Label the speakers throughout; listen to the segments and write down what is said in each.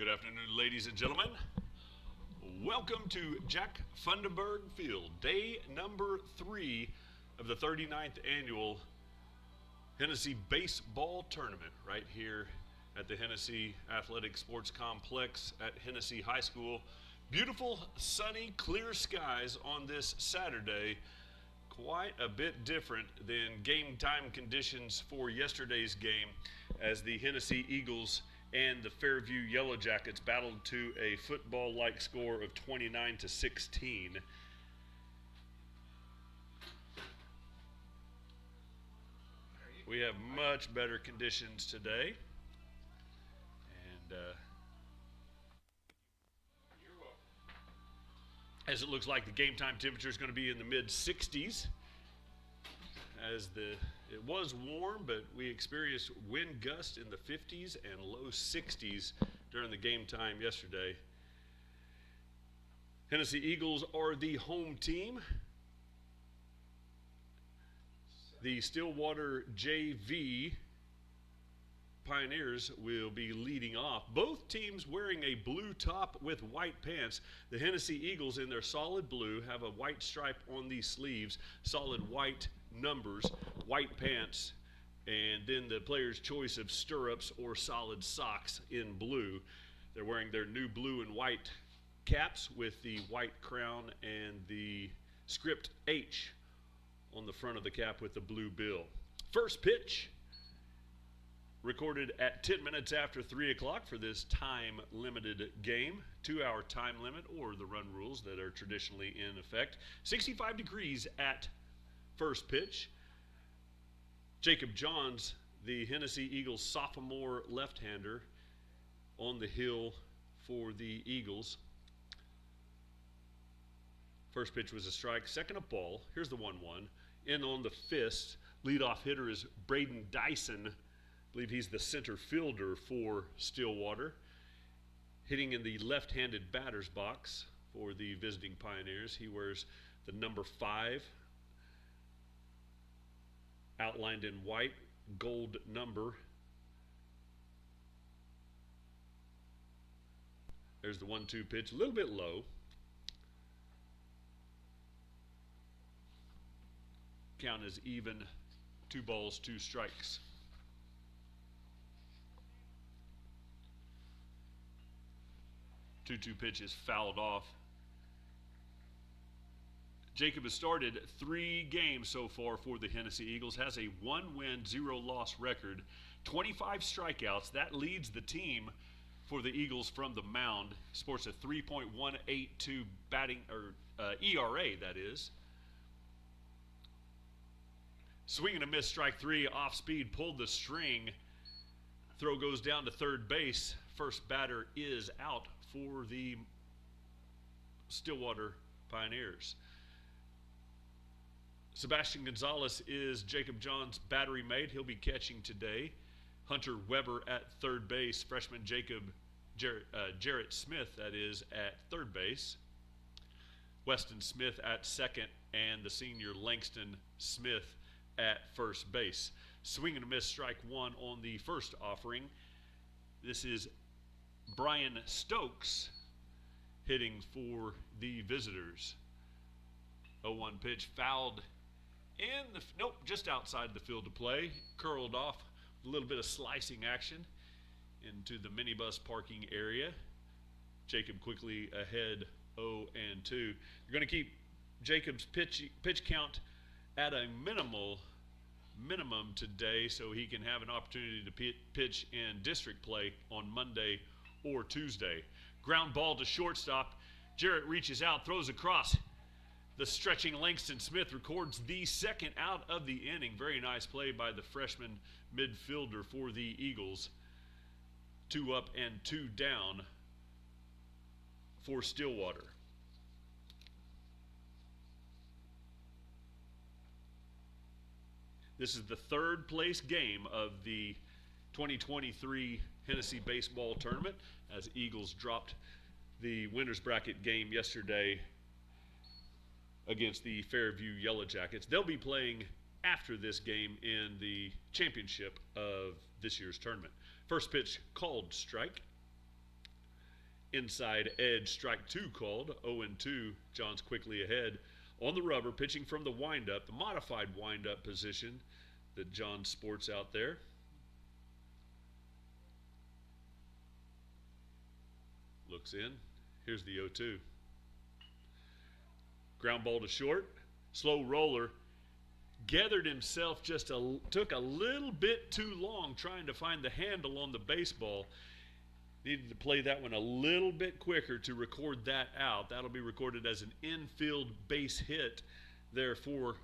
Speaker 1: Good afternoon, ladies and gentlemen. Welcome to Jack Fundenberg Field, day number 3 of the 39th annual Hennessey Baseball Tournament right here at the Hennessey Athletic Sports Complex at Hennessey High School. Beautiful, sunny, clear skies on this Saturday. Quite a bit different than game time conditions for yesterday's game as the Hennessey Eagles and the Fairview Yellow Jackets battled to a football-like score of 29-16. We have much better conditions today. And as it looks like the game time temperature is going to be in the mid-60s. It was warm, but we experienced wind gusts in the 50s and low 60s during the game time yesterday. Hennessey Eagles are the home team. The Stillwater JV Pioneers will be leading off. Both teams wearing a blue top with white pants. The Hennessey Eagles in their solid blue have a white stripe on the sleeves, solid white numbers, white pants, and then the player's choice of stirrups or solid socks in blue. They're wearing their new blue and white caps with the white crown and the script H on the front of the cap with the blue bill. First pitch recorded at 10 minutes after 3 o'clock for this time-limited game. 2-hour time limit, or the run rules that are traditionally in effect. 65 degrees at first pitch. Jacob Johns, the Hennessey Eagles sophomore left-hander, on the hill for the Eagles. First pitch was a strike, second a ball. Here's the 1-1. In on the fist, leadoff hitter is Braden Dyson. I believe he's the center fielder for Stillwater. Hitting in the left-handed batter's box for the visiting Pioneers. He wears the number 5, outlined in white, gold number. There's the 1-2 pitch, a little bit low. Count is even, 2 balls, 2 strikes. Two pitch is fouled off. Jacob has started 3 games so far for the Hennessey Eagles, has a 1-win, 0-loss record, 25 strikeouts. That leads the team for the Eagles from the mound. Sports a 3.182 batting ERA, that is. Swing and a miss, strike 3, off speed, pulled the string. Throw goes down to third base. First batter is out for the Stillwater Pioneers. Sebastian Gonzalez is Jacob Johns' battery mate. He'll be catching today. Hunter Weber at third base. Freshman Jarrett Smith, that is, at third base. Weston Smith at second, and the senior Langston Smith at first base. Swing and a miss, strike 1 on the first offering. This is Brian Stokes hitting for the visitors. 0-1 pitch fouled in just outside the field of play. Curled off, a little bit of slicing action into the minibus parking area. Jacob quickly ahead 0-2. You're going to keep Jacob's pitch count at a minimum today so he can have an opportunity to pitch in district play on Monday or Tuesday. Ground ball to shortstop. Jarrett reaches out, throws across. The stretching Langston Smith records the second out of the inning. Very nice play by the freshman midfielder for the Eagles. 2 up and 2 down for Stillwater. This is the third place game of the 2023 Hennessey Baseball Tournament as Eagles dropped the winner's bracket game yesterday against the Fairview Yellow Jackets. They'll be playing after this game in the championship of this year's tournament. First pitch called strike. inside edge, strike 2 called. 0-2. John's quickly ahead on the rubber, pitching from the windup, the modified windup position that John sports out there. Looks in. Here's the 0-2. Ground ball to short. Slow roller. Gathered himself, took a little bit too long trying to find the handle on the baseball. Needed to play that one a little bit quicker to record that out. That'll be recorded as an infield base hit there for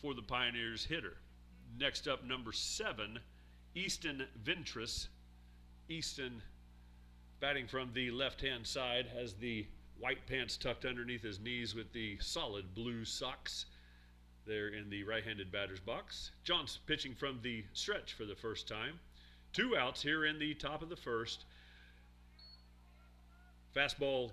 Speaker 1: the Pioneers hitter. Next up, number 7, Easton Ventris. Easton, batting from the left-hand side, has the white pants tucked underneath his knees with the solid blue socks there in the right-handed batter's box. John's pitching from the stretch for the first time. 2 outs here in the top of the first. Fastball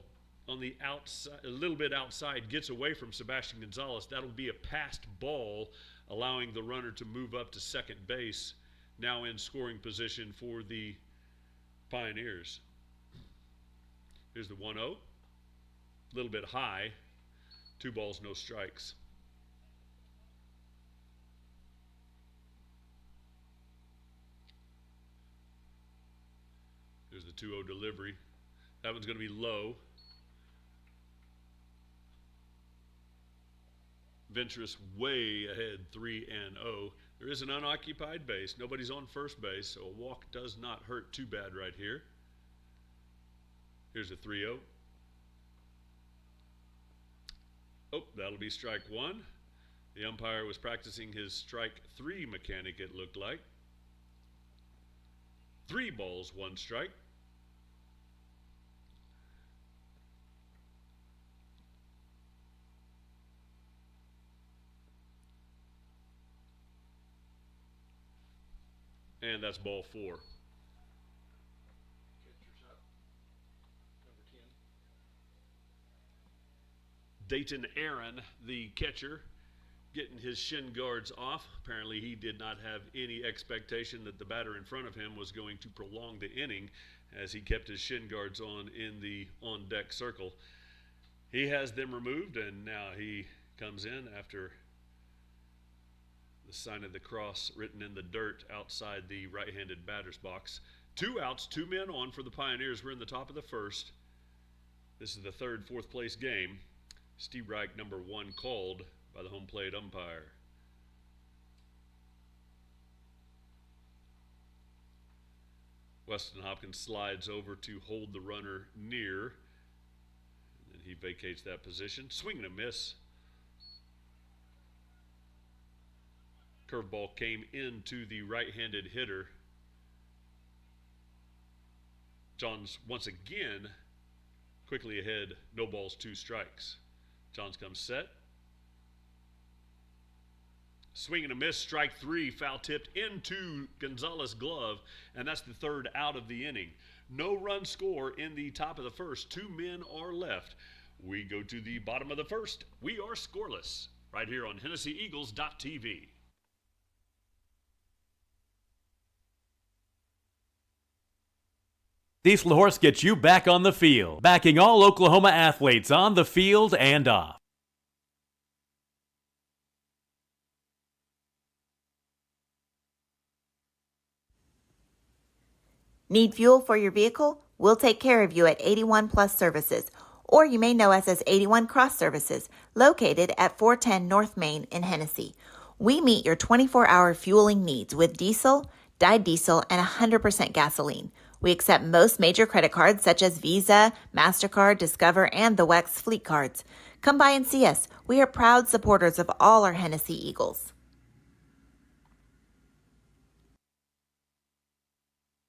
Speaker 1: on the outside, a little bit outside, gets away from Sebastian Gonzalez. That'll be a passed ball, allowing the runner to move up to second base, now in scoring position for the Pioneers. Here's the 1-0. A little bit high. 2 balls, no strikes. There's the 2-0 delivery. That one's going to be low. Ventris way ahead, 3-0. There is an unoccupied base. Nobody's on first base, so a walk does not hurt too bad right here. Here's a 3-0. Oh, that'll be strike 1. The umpire was practicing his strike 3 mechanic, it looked like. 3 balls, 1 strike. And that's ball 4. Dayton Aaron, the catcher, getting his shin guards off. Apparently he did not have any expectation that the batter in front of him was going to prolong the inning, as he kept his shin guards on in the on-deck circle. He has them removed, and now he comes in after the sign of the cross written in the dirt outside the right-handed batter's box. 2 outs, 2 men on for the Pioneers. We're in the top of the first. This is the third, fourth place game. Steve Reich, number 1, called by the home plate umpire. Weston Hopkins slides over to hold the runner near, and then he vacates that position. Swing and a miss. Curveball came into the right-handed hitter. Johns once again quickly ahead, no balls, 2 strikes. Johns comes set. Swing and a miss, strike 3, foul tipped into Gonzalez's glove, and that's the 3rd out of the inning. No run score in the top of the first. 2 men are left. We go to the bottom of the first. We are scoreless right here on HennessyEagles.tv.
Speaker 2: Diesel Horse gets you back on the field, backing all Oklahoma athletes on the field and off.
Speaker 3: Need fuel for your vehicle? We'll take care of you at 81 Plus Services, or you may know us as 81 Cross Services, located at 410 North Main in Hennessey. We meet your 24-hour fueling needs with diesel, dyed diesel, and 100% gasoline. We accept most major credit cards such as Visa, MasterCard, Discover, and the WEX fleet cards. Come by and see us. We are proud supporters of all our Hennessey Eagles.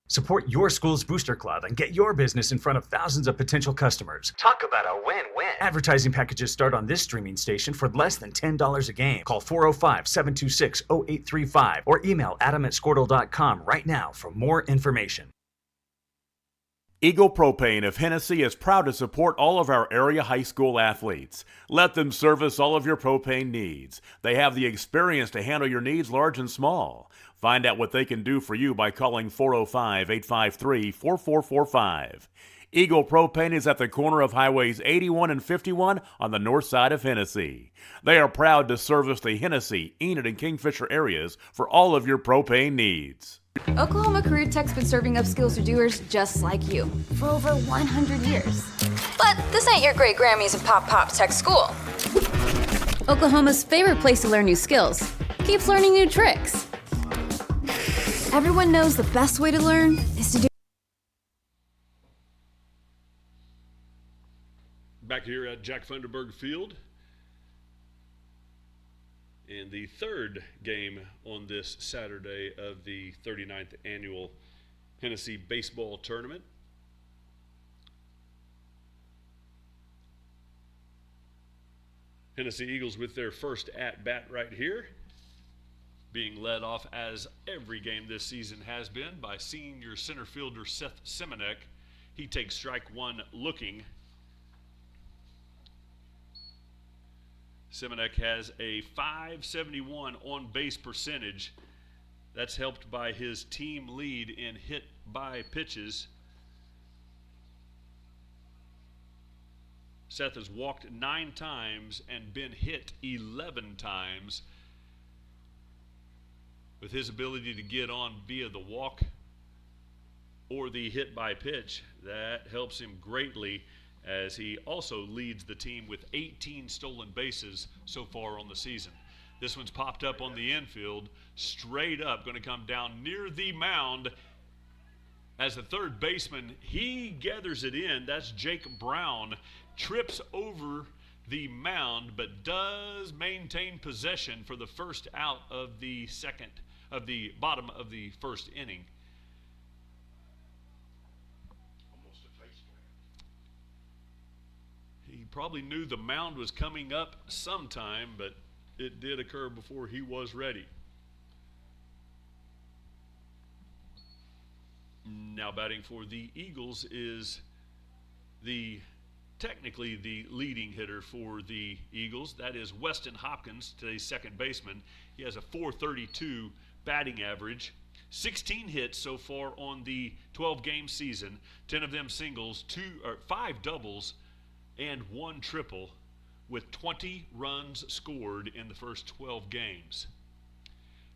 Speaker 4: Support your school's booster club and get your business in front of thousands of potential customers.
Speaker 5: Talk about a win-win.
Speaker 4: Advertising packages start on this streaming station for less than $10 a game. Call 405-726-0835 or email adam@squirtle.com right now for more information.
Speaker 2: Eagle Propane of Hennessey is proud to support all of our area high school athletes. Let them service all of your propane needs. They have the experience to handle your needs large and small. Find out what they can do for you by calling 405-853-4445. Eagle Propane is at the corner of Highways 81 and 51 on the north side of Hennessey. They are proud to service the Hennessey, Enid, and Kingfisher areas for all of your propane needs.
Speaker 5: Oklahoma Career Tech's been serving up skills to doers just like you for over 100 years.
Speaker 6: But this ain't your great Grammys of Pop Tech School.
Speaker 5: Oklahoma's favorite place to learn new skills keeps learning new tricks. Everyone knows the best way to learn is to do.
Speaker 1: Back here at Jack Funderburg Field. In the third game on this Saturday of the 39th Annual Hennessey Baseball Tournament. Hennessey Eagles with their first at-bat right here, being led off as every game this season has been by senior center fielder Seth Simonek. He takes strike one looking. Simonek has a .571 on-base percentage. That's helped by his team lead in hit by pitches. Seth has walked 9 times and been hit 11 times. With his ability to get on via the walk or the hit by pitch, that helps him greatly, as he also leads the team with 18 stolen bases so far on the season. This one's popped up on the infield, straight up, going to come down near the mound. As the third baseman, he gathers it in. That's Jake Brown, trips over the mound, but does maintain possession for the first out of the bottom of the first inning. He probably knew the mound was coming up sometime, but it did occur before he was ready. Now batting for the Eagles is technically the leading hitter for the Eagles. That is Weston Hopkins, today's second baseman. He has a .432 batting average, 16 hits so far on the 12-game season, 10 of them singles, 5 doubles, and 1 triple, with 20 runs scored in the first 12 games.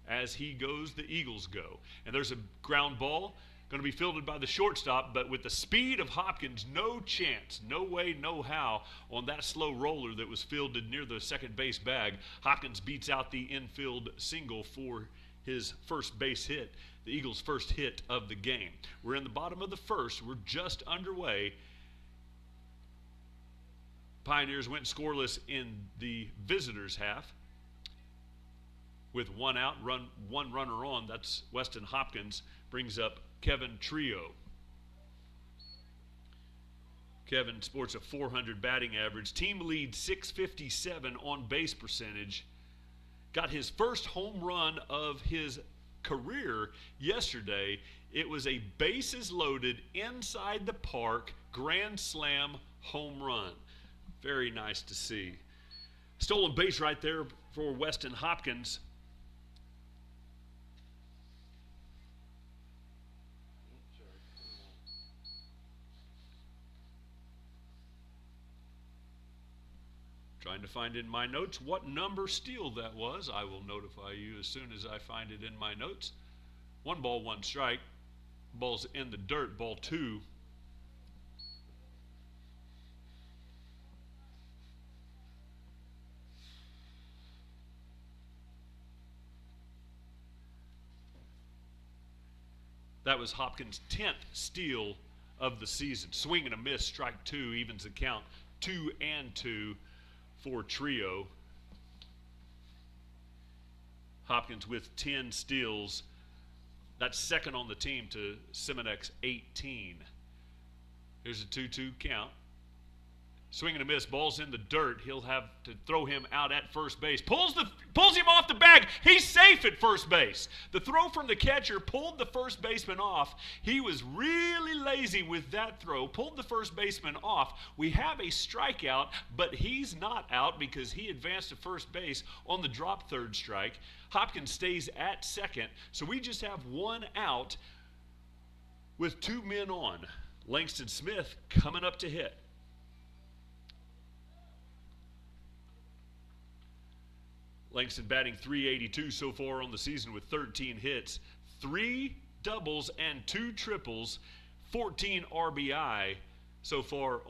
Speaker 1: As he goes, the Eagles go. And there's a ground ball going to be fielded by the shortstop, but with the speed of Hopkins, no chance, no way, no how on that slow roller that was fielded near the second base bag. Hopkins beats out the infield single for his first base hit, the Eagles' first hit of the game. We're in the bottom of the first. We're just underway. Pioneers went scoreless in the visitors' half with 1 out, 1 runner on. That's Weston Hopkins. Brings up Kevin Trio. Kevin sports a .400 batting average. Team lead .657 on base percentage. Got his first home run of his career yesterday. It was a bases loaded inside the park grand slam home run. Very nice to see. Stolen base right there for Weston Hopkins. Trying to find in my notes what number steal that was. I will notify you as soon as I find it in my notes. 1 ball, 1 strike. Ball's in the dirt, ball 2. That was Hopkins' 10th steal of the season. Swing and a miss, strike 2, evens the count. 2-2 for Trio. Hopkins with 10 steals. That's second on the team to Simonek's 18. Here's a 2-2 count. Swing and a miss. Ball's in the dirt. He'll have to throw him out at first base. Pulls him off the bag. He's safe at first base. The throw from the catcher pulled the first baseman off. He was really lazy with that throw. Pulled the first baseman off. We have a strikeout, but he's not out because he advanced to first base on the drop third strike. Hopkins stays at second, so we just have one out with 2 men on. Langston Smith coming up to hit. Langston batting .382 so far on the season with 13 hits, 3 doubles and 2 triples, 14 RBI so far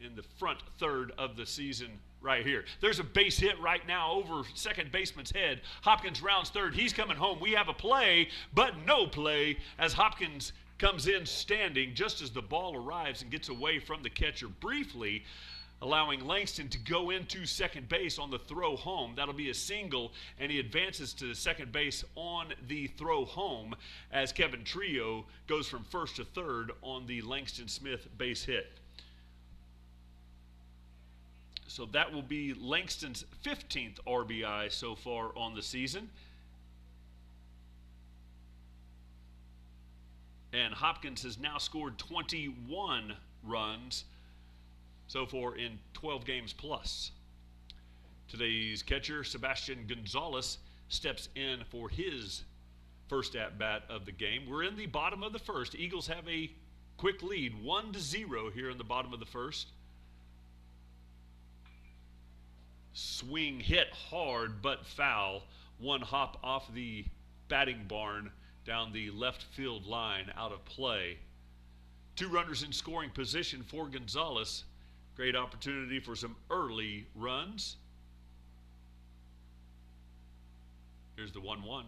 Speaker 1: in the front third of the season right here. There's a base hit right now over second baseman's head. Hopkins rounds third. He's coming home. We have a play, but no play as Hopkins comes in standing just as the ball arrives and gets away from the catcher briefly, allowing Langston to go into second base on the throw home. That'll be a single, and he advances to second base on the throw home as Kevin Trio goes from first to third on the Langston Smith base hit. So that will be Langston's 15th RBI so far on the season. And Hopkins has now scored 21 runs so far in 12 games plus. Today's catcher, Sebastian Gonzalez, steps in for his first at-bat of the game. We're in the bottom of the first. Eagles have a quick lead, 1-0 here in the bottom of the first. Swing hit hard but foul. One hop off the batting barn down the left field line, out of play. 2 runners in scoring position for Gonzalez. Great opportunity for some early runs. Here's the 1-1.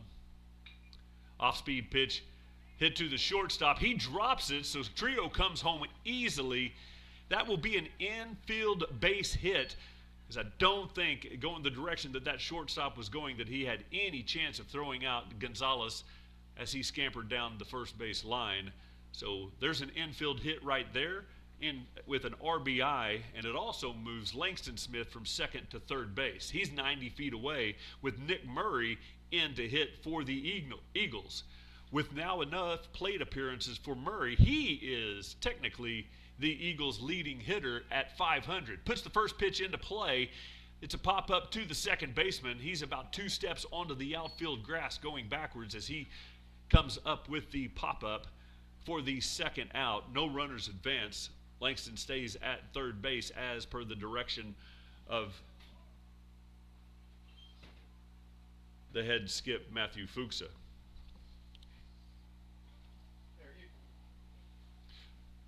Speaker 1: Off-speed pitch hit to the shortstop. He drops it, so Trio comes home easily. That will be an infield base hit, because I don't think, going the direction that shortstop was going, that he had any chance of throwing out Gonzalez as he scampered down the first base line. So there's an infield hit right there with an RBI, and it also moves Langston Smith from second to third base. He's 90 feet away with Nick Murray in to hit for the Eagles. With now enough plate appearances for Murray, he is technically the Eagles' leading hitter at 500. Puts the first pitch into play. It's a pop-up to the second baseman. He's about 2 steps onto the outfield grass going backwards as he comes up with the pop-up for the second out. No runners advance. Langston stays at third base as per the direction of the head skip, Matthew Fuchsa.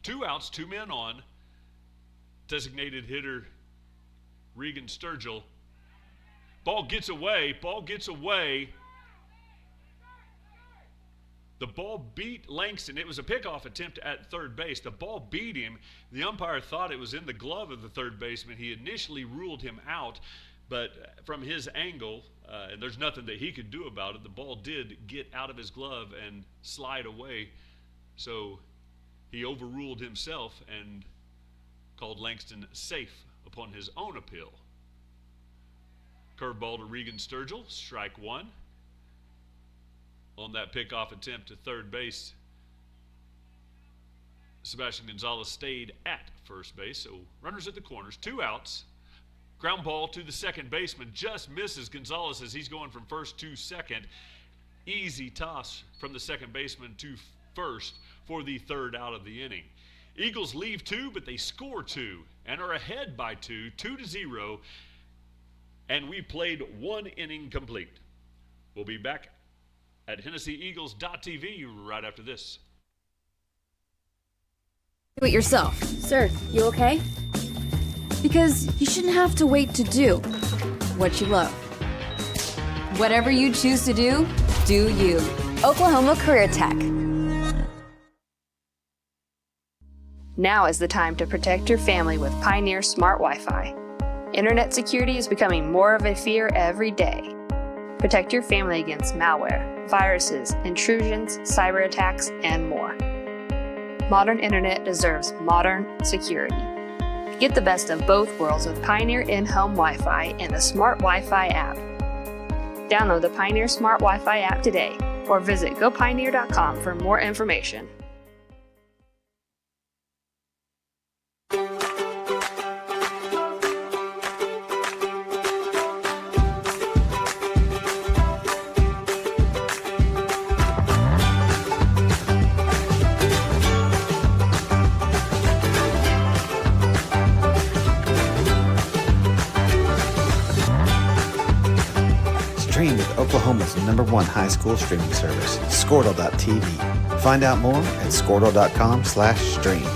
Speaker 1: 2 outs, 2 men on. Designated hitter Regan Sturgill. Ball gets away. The ball beat Langston. It was a pickoff attempt at third base. The ball beat him. The umpire thought it was in the glove of the third baseman. He initially ruled him out, but from his angle, and there's nothing that he could do about it, the ball did get out of his glove and slide away. So he overruled himself and called Langston safe upon his own appeal. Curveball to Regan Sturgill, strike 1. On that pickoff attempt to third base, Sebastian Gonzalez stayed at first base, so runners at the corners, 2 outs. Ground ball to the second baseman, just misses Gonzalez as he's going from first to second. Easy toss from the second baseman to first for the third out of the inning. Eagles leave 2, but they score 2 and are ahead by 2, 2-0, and we played 1 inning complete. We'll be back at HennessyEagles.tv right after this.
Speaker 5: Do it yourself.
Speaker 7: Sir, you okay?
Speaker 5: Because you shouldn't have to wait to do what you love. Whatever you choose to do, do you.
Speaker 6: Oklahoma Career Tech. Now is the time to protect your family with Pioneer Smart Wi-Fi. Internet security is becoming more of a fear every day. Protect your family against malware, viruses, intrusions, cyber attacks, and more. Modern internet deserves modern security. Get the best of both worlds with Pioneer in-home Wi-Fi and the Smart Wi-Fi app. Download the Pioneer Smart Wi-Fi app today or visit gopioneer.com for more information.
Speaker 7: Stream with Oklahoma's #1 high school streaming service, Squirtle.tv. Find out more at Squirtle.com/stream.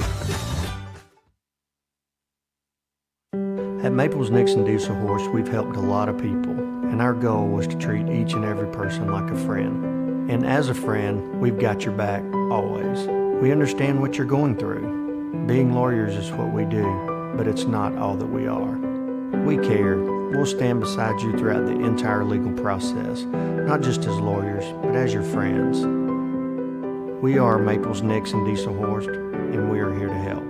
Speaker 8: At Maples Nixon Diesel Horse, we've helped a lot of people, and our goal was to treat each and every person like a friend. And as a friend, we've got your back, always. We understand what you're going through. Being lawyers is what we do, but it's not all that we are. We care. We'll stand beside you throughout the entire legal process, not just as lawyers, but as your friends. We are Maples Nixon Diesel Horse, and we are here to help.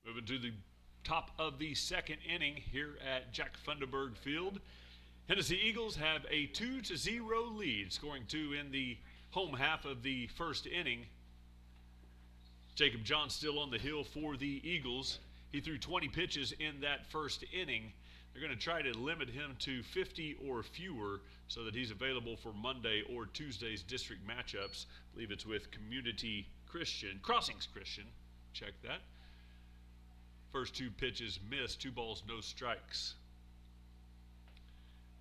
Speaker 1: Moving to the top of the second inning here at Jack Funderburg Field. Hennessey Eagles have a 2-0 lead, scoring 2 in the home half of the first inning. Jacob John still on the hill for the Eagles. He threw 20 pitches in that first inning. They're going to try to limit him to 50 or fewer so that he's available for Monday or Tuesday's district matchups. I believe it's with Crossings Christian. Check that. First 2 pitches missed, 2 balls, no strikes.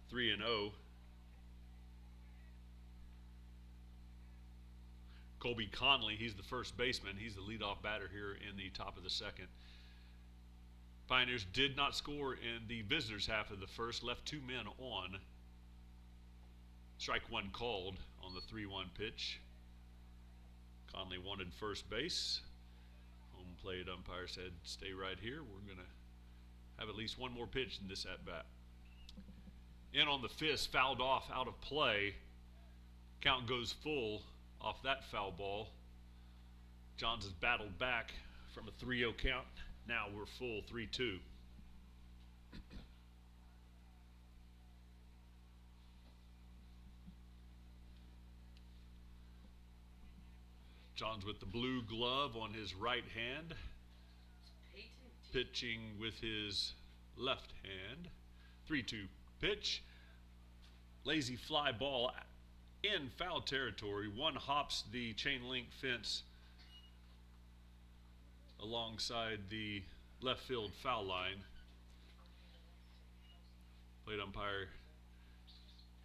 Speaker 1: 3-0. Colby Conley, he's the first baseman. He's the leadoff batter here in the top of the second. Pioneers did not score in the visitors' half of the first, left 2 men on. Strike 1 called on the 3-1 pitch. Conley wanted first base. Home plate umpire said, stay right here. We're going to have at least one more pitch in this at-bat. In on the fist, fouled off, out of play. Count goes full off that foul ball. Johns has battled back from a 3-0 count. Now we're full 3-2. Johns with the blue glove on his right hand, pitching with his left hand. 3-2 pitch. Lazy fly ball in foul territory. One hops the chain link fence alongside the left field foul line. Plate umpire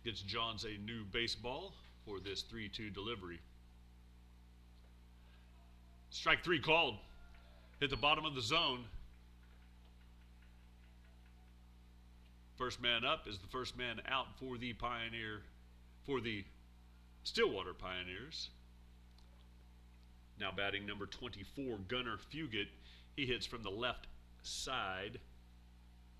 Speaker 1: gets Johns a new baseball for this 3-2 delivery. Strike 3 called. Hit the bottom of the zone. First man up is the first man out for the Stillwater Pioneers. Now batting number 24, Gunnar Fugit. He hits from the left side.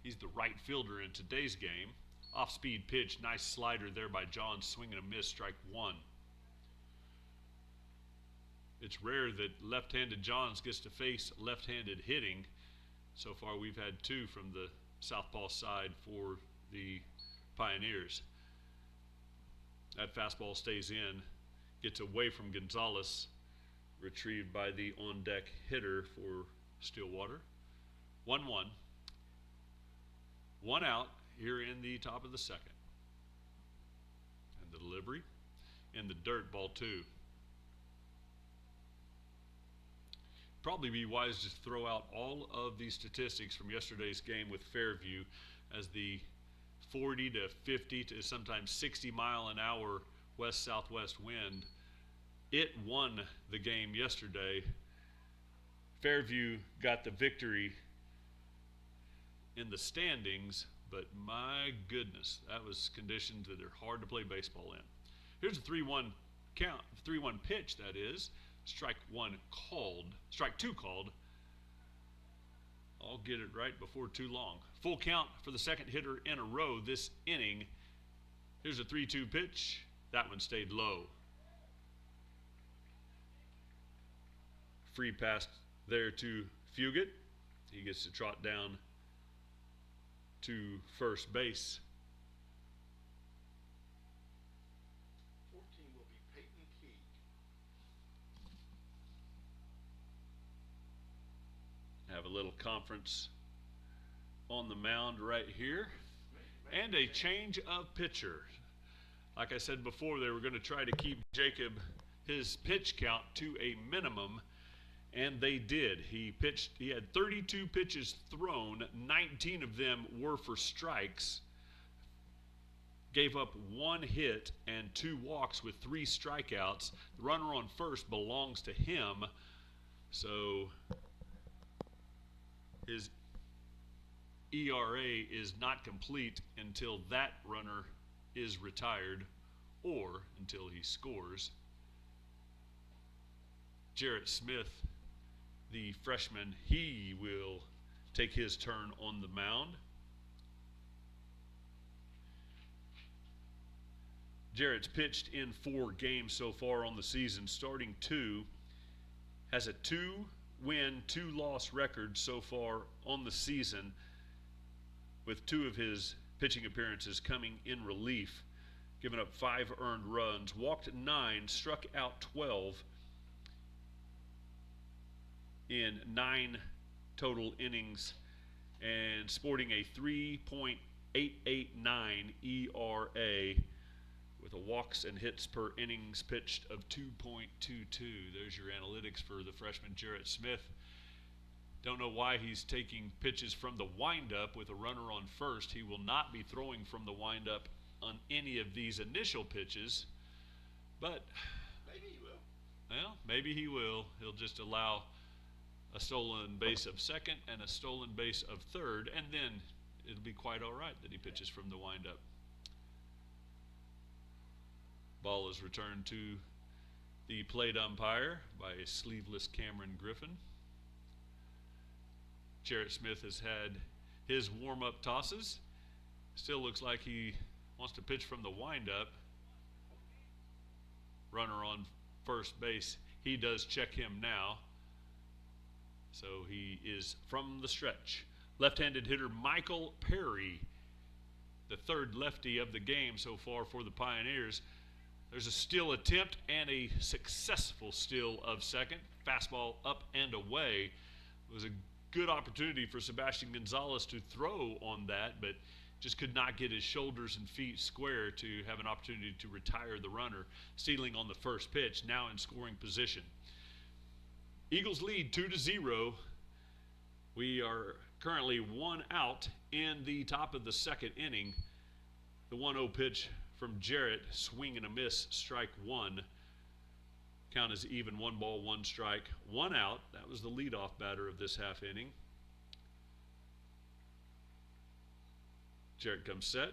Speaker 1: He's the right fielder in today's game. Off-speed pitch, nice slider there by John, swing and a miss, strike 1. It's rare that left-handed Johns gets to face left-handed hitting. So far we've had 2 from the southpaw side for the Pioneers. That fastball stays in, gets away from Gonzalez, retrieved by the on-deck hitter for Stillwater. 1-1. 1 out here in the top of the second. And the delivery in the dirt, ball 2. Probably be wise to throw out all of the statistics from yesterday's game with Fairview, as the 40 to 50 to sometimes 60 mile an hour west-southwest wind, it won the game yesterday. Fairview got the victory in the standings, but my goodness, that was conditions that are hard to play baseball in. Here's a 3-1 count, 3-1 pitch, that is. Strike 2 called. I'll get it right before too long. Full count for the second hitter in a row this inning. Here's a 3-2 pitch. That one stayed low. Free pass there to Fugit. He gets to trot down to first base.
Speaker 9: 14 will be Peyton Key.
Speaker 1: Have a little conference on the mound right here. And a change of pitcher. Like I said before, they were going to try to keep Jacob, his pitch count, to a minimum, and they did. He had 32 pitches thrown, 19 of them were for strikes. Gave up 1 hit and 2 walks with 3 strikeouts. The runner on first belongs to him, so his ERA is not complete until that runner is retired or until he scores. Jarrett Smith, the freshman, he will take his turn on the mound. Jarrett's pitched in 4 games so far on the season, starting 2, has a 2-win, 2-loss record so far on the season, with 2 of his pitching appearances coming in relief, giving up 5 earned runs, walked 9, struck out 12 in 9 total innings, and sporting a 3.889 ERA with a walks and hits per innings pitched of 2.22. There's your analytics for the freshman Jarrett Smith. Don't know why he's taking pitches from the windup with a runner on first. He will not be throwing from the windup on any of these initial pitches, but
Speaker 9: Maybe he will.
Speaker 1: well, maybe he will. He'll just allow a stolen base of second and a stolen base of third, and then it'll be quite all right that he pitches from the windup. Ball is returned to the plate umpire by sleeveless Cameron Griffin. Jarrett Smith has had his warm-up tosses. Still looks like he wants to pitch from the windup. Runner on first base. He does check him now. So he is from the stretch. Left-handed hitter Michael Perry, the third lefty of the game so far for the Pioneers. There's a steal attempt and a successful steal of second. Fastball up and away. It was a good opportunity for Sebastian Gonzalez to throw on that, but just could not get his shoulders and feet square to have an opportunity to retire the runner. Stealing on the first pitch, now in scoring position. Eagles lead 2-0. We are currently 1 out in the top of the second inning. The 1-0 pitch from Jarrett, swing and a miss, strike 1. Count is even, 1 ball, 1 strike, 1 out. That was the leadoff batter of this half inning. Jarrett comes set.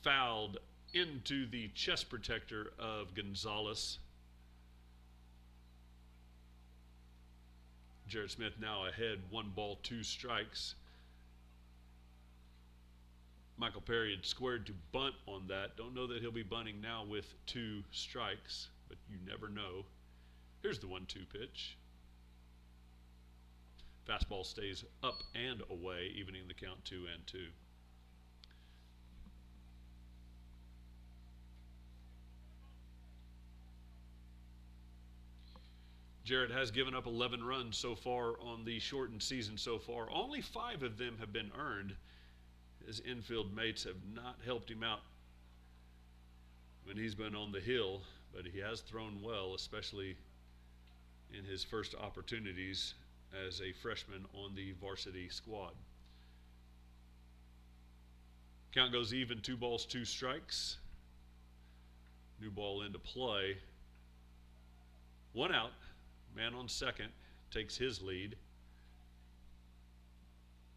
Speaker 1: Fouled into the chest protector of Gonzalez. Jarrett Smith now ahead, 1 ball, 2 strikes. Michael Perry had squared to bunt on that. Don't know that he'll be bunting now with 2 strikes, but you never know. Here's the 1-2 pitch. Fastball stays up and away, evening the count 2-2. Jarrett has given up 11 runs so far on the shortened season so far. Only 5 of them have been earned. His infield mates have not helped him out when he's been on the hill, but he has thrown well, especially in his first opportunities as a freshman on the varsity squad. Count goes even, 2 balls, 2 strikes. New ball into play. 1 out. Man on second takes his lead.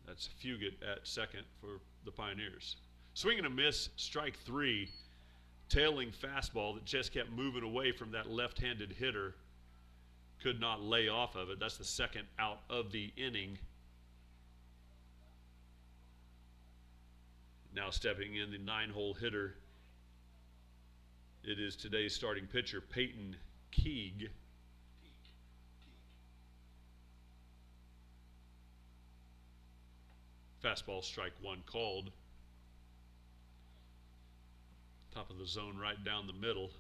Speaker 1: That's Fugit at second for the Pioneers. Swing and a miss, strike 3. Tailing fastball that just kept moving away from that left-handed hitter. Could not lay off of it. That's the second out of the inning. Now stepping in, the 9-hole hitter. It is today's starting pitcher, Peyton Keeg. Fastball, strike one called. Top of the zone, right down the middle.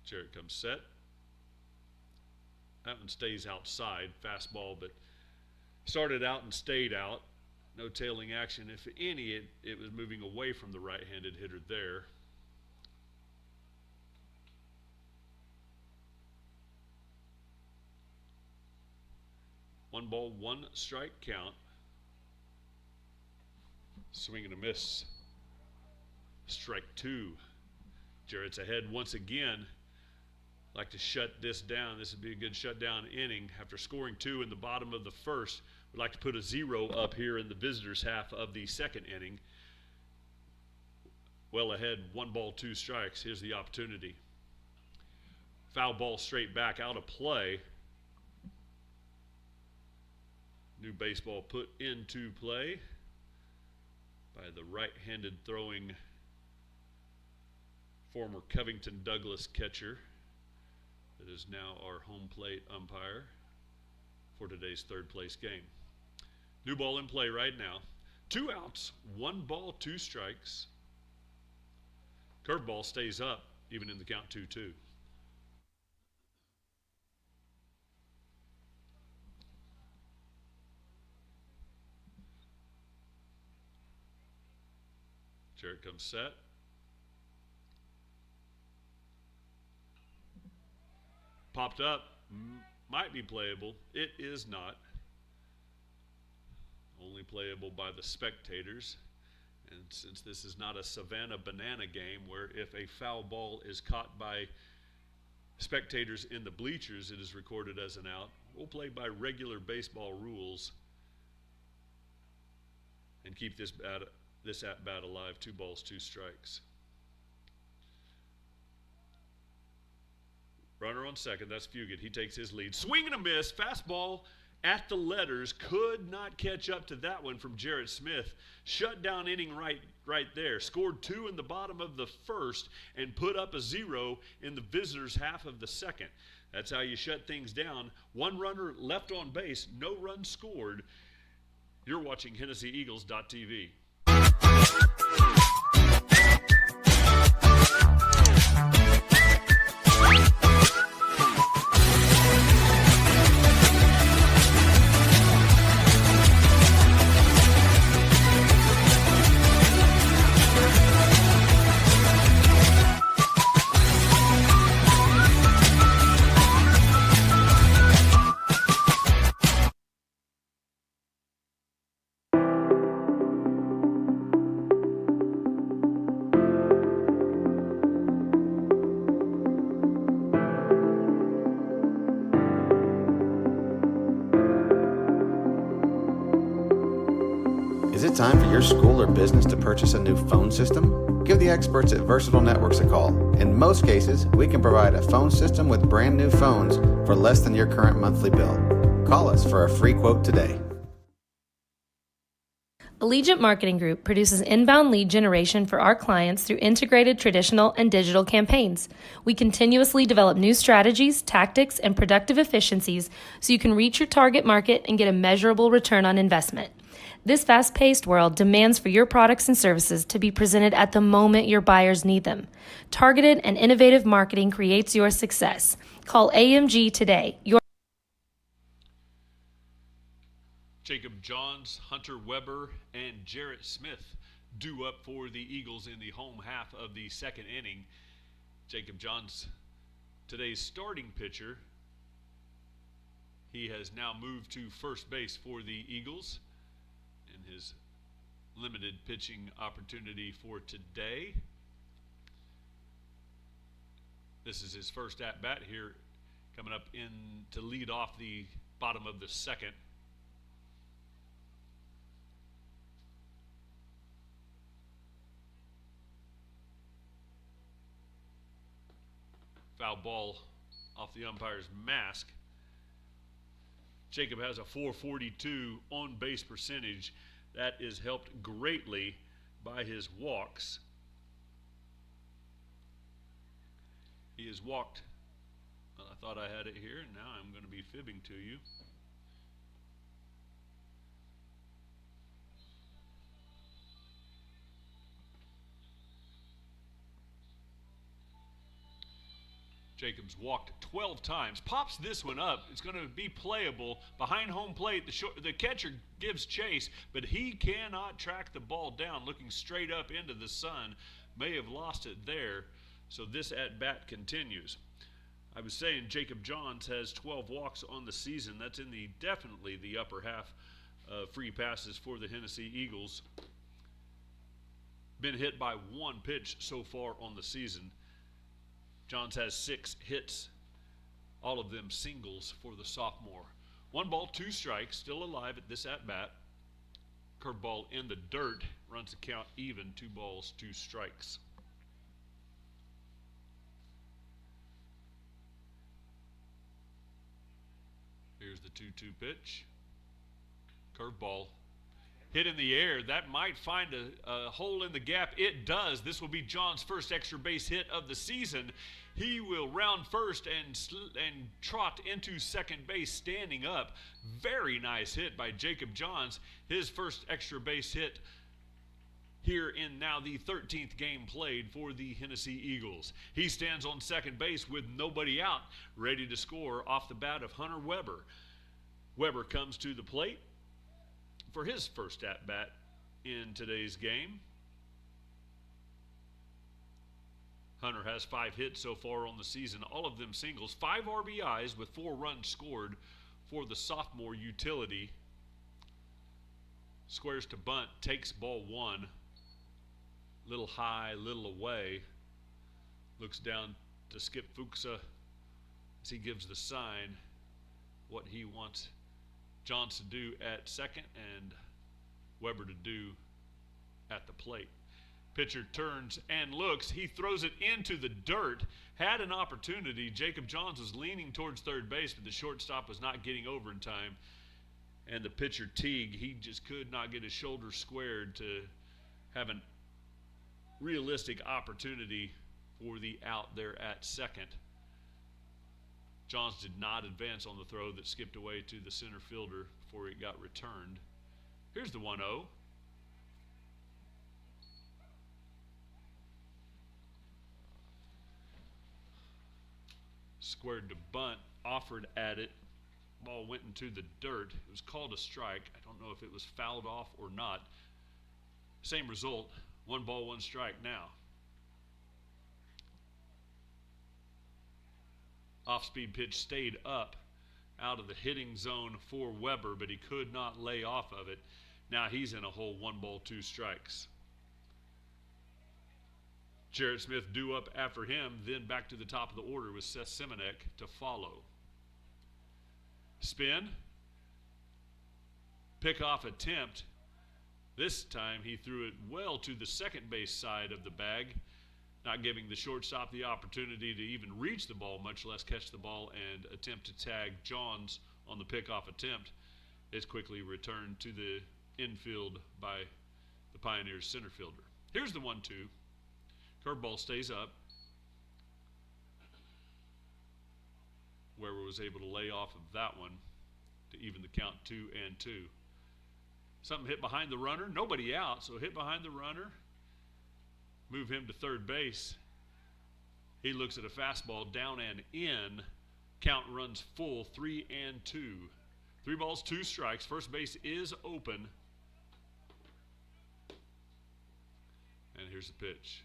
Speaker 1: Jarrett comes set. That one stays outside. Fastball, but started out and stayed out. No tailing action. If any, it was moving away from the right-handed hitter there. One ball, one strike count. Swing and a miss. Strike two. Jarrett's ahead once again. Like to shut this down. This would be a good shutdown inning. After scoring 2 in the bottom of the first, we'd like to put a 0 up here in the visitors' half of the second inning. Well ahead, 1 ball, 2 strikes. Here's the opportunity. Foul ball straight back out of play. New baseball put into play by the right-handed throwing former Covington Douglas catcher. That is now our home plate umpire for today's third place game. New ball in play right now. 2 outs, 1 ball, 2 strikes. Curveball stays up even in the count 2-2. Jarrett comes set. Popped up, might be playable. It is not. Only playable by the spectators. And since this is not a Savannah Banana game where if a foul ball is caught by spectators in the bleachers, it is recorded as an out, we'll play by regular baseball rules and keep this at-bat alive. 2 balls, 2 strikes. Runner on second, that's Fugit. He takes his lead. Swing and a miss. Fastball at the letters. Could not catch up to that one from Jarrett Smith. Shut down inning right there. Scored 2 in the bottom of the first and put up a 0 in the visitors' half of the second. That's how you shut things down. 1 runner left on base. No runs scored. You're watching HennessyEagles.tv.
Speaker 7: Is it time for your school or business to purchase a new phone system? Give the experts at Versatile Networks a call. In most cases, we can provide a phone system with brand new phones for less than your current monthly bill. Call us for a free quote today.
Speaker 10: Allegiant Marketing Group produces inbound lead generation for our clients through integrated traditional and digital campaigns. We continuously develop new strategies, tactics, and productive efficiencies so you can reach your target market and get a measurable return on investment. This fast-paced world demands for your products and services to be presented at the moment your buyers need them. Targeted and innovative marketing creates your success. Call AMG today.
Speaker 1: Jacob Johns, Hunter Weber, and Jarrett Smith due up for the Eagles in the home half of the second inning. Jacob Johns, today's starting pitcher. He has now moved to first base for the Eagles in his limited pitching opportunity for today. This is his first at-bat here, coming up in to lead off the bottom of the second. Foul ball off the umpire's mask. Jacob has a .442 on base percentage. That is helped greatly by his walks. He has walked, well, I thought I had it here, and now I'm going to be fibbing to you. Jacobs walked 12 times. Pops this one up. It's going to be playable behind home plate. The catcher gives chase, but he cannot track the ball down. Looking straight up into the sun, may have lost it there. So this at-bat continues. I was saying Jacob Johns has 12 walks on the season. That's in definitely the upper half of free passes for the Hennessey Eagles. Been hit by one pitch so far on the season. Johns has 6 hits, all of them singles for the sophomore. 1 ball, 2 strikes, still alive at this at-bat. Curveball in the dirt, runs the count even, 2 balls, 2 strikes. Here's the 2-2 pitch. Curveball. Hit in the air. That might find a hole in the gap. It does. This will be John's first extra base hit of the season. He will round first and trot into second base standing up. Very nice hit by Jacob Johns. His first extra base hit here in now the 13th game played for the Hennessey Eagles. He stands on second base with nobody out, ready to score off the bat of Hunter Weber. Weber comes to the plate for his first at-bat in today's game. Hunter has 5 hits so far on the season, all of them singles, 5 RBIs with 4 runs scored for the sophomore utility. Squares to bunt, takes ball 1. Little high, little away. Looks down to Skip Fuchsa as he gives the sign what he wants Johns to do at second and Weber to do at the plate. Pitcher turns and looks. He throws it into the dirt. Had an opportunity. Jacob Johns was leaning towards third base, but the shortstop was not getting over in time. And the pitcher, Teague, he just could not get his shoulder squared to have a realistic opportunity for the out there at second. Johns did not advance on the throw that skipped away to the center fielder before it got returned. Here's the 1-0. Squared to bunt, offered at it. Ball went into the dirt. It was called a strike. I don't know if it was fouled off or not. Same result, 1 ball, 1 strike now. Off-speed pitch stayed up out of the hitting zone for Weber, but he could not lay off of it. Now he's in a hole, 1 ball, 2 strikes. Jarrett Smith due up after him, then back to the top of the order with Seth Simonek to follow. Spin. Pickoff attempt. This time he threw it well to the second base side of the bag, not giving the shortstop the opportunity to even reach the ball, much less catch the ball and attempt to tag Johns on the pickoff attempt. It's quickly returned to the infield by the Pioneers center fielder. Here's the 1-2. Curveball stays up. Weber was able to lay off of that one to even the count 2-2. Something hit behind the runner. Nobody out, so hit behind the runner. Move him to third base. He looks at a fastball down and in. Count runs full, 3-2. 3 balls, 2 strikes. First base is open. And here's the pitch.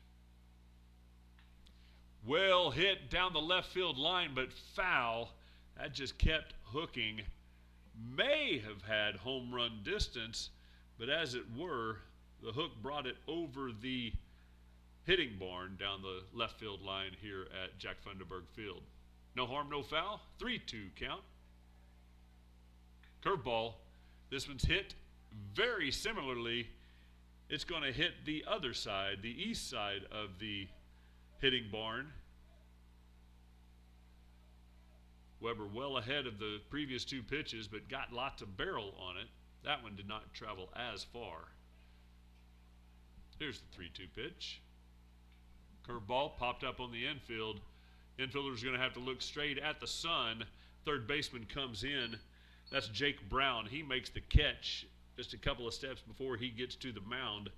Speaker 1: Well hit down the left field line, but foul. That just kept hooking. May have had home run distance, but as it were, the hook brought it over the hitting barn down the left field line here at Jack Funderburg Field. No harm, no foul. 3-2 count. Curveball. This one's hit very similarly. It's going to hit the other side, the east side of the hitting barn. Weber well ahead of the previous two pitches, but got lots of barrel on it. That one did not travel as far. Here's the 3-2 pitch. Curveball popped up on the infield. Infielder's going to have to look straight at the sun. Third baseman comes in. That's Jake Brown. He makes the catch just a couple of steps before he gets to the mound.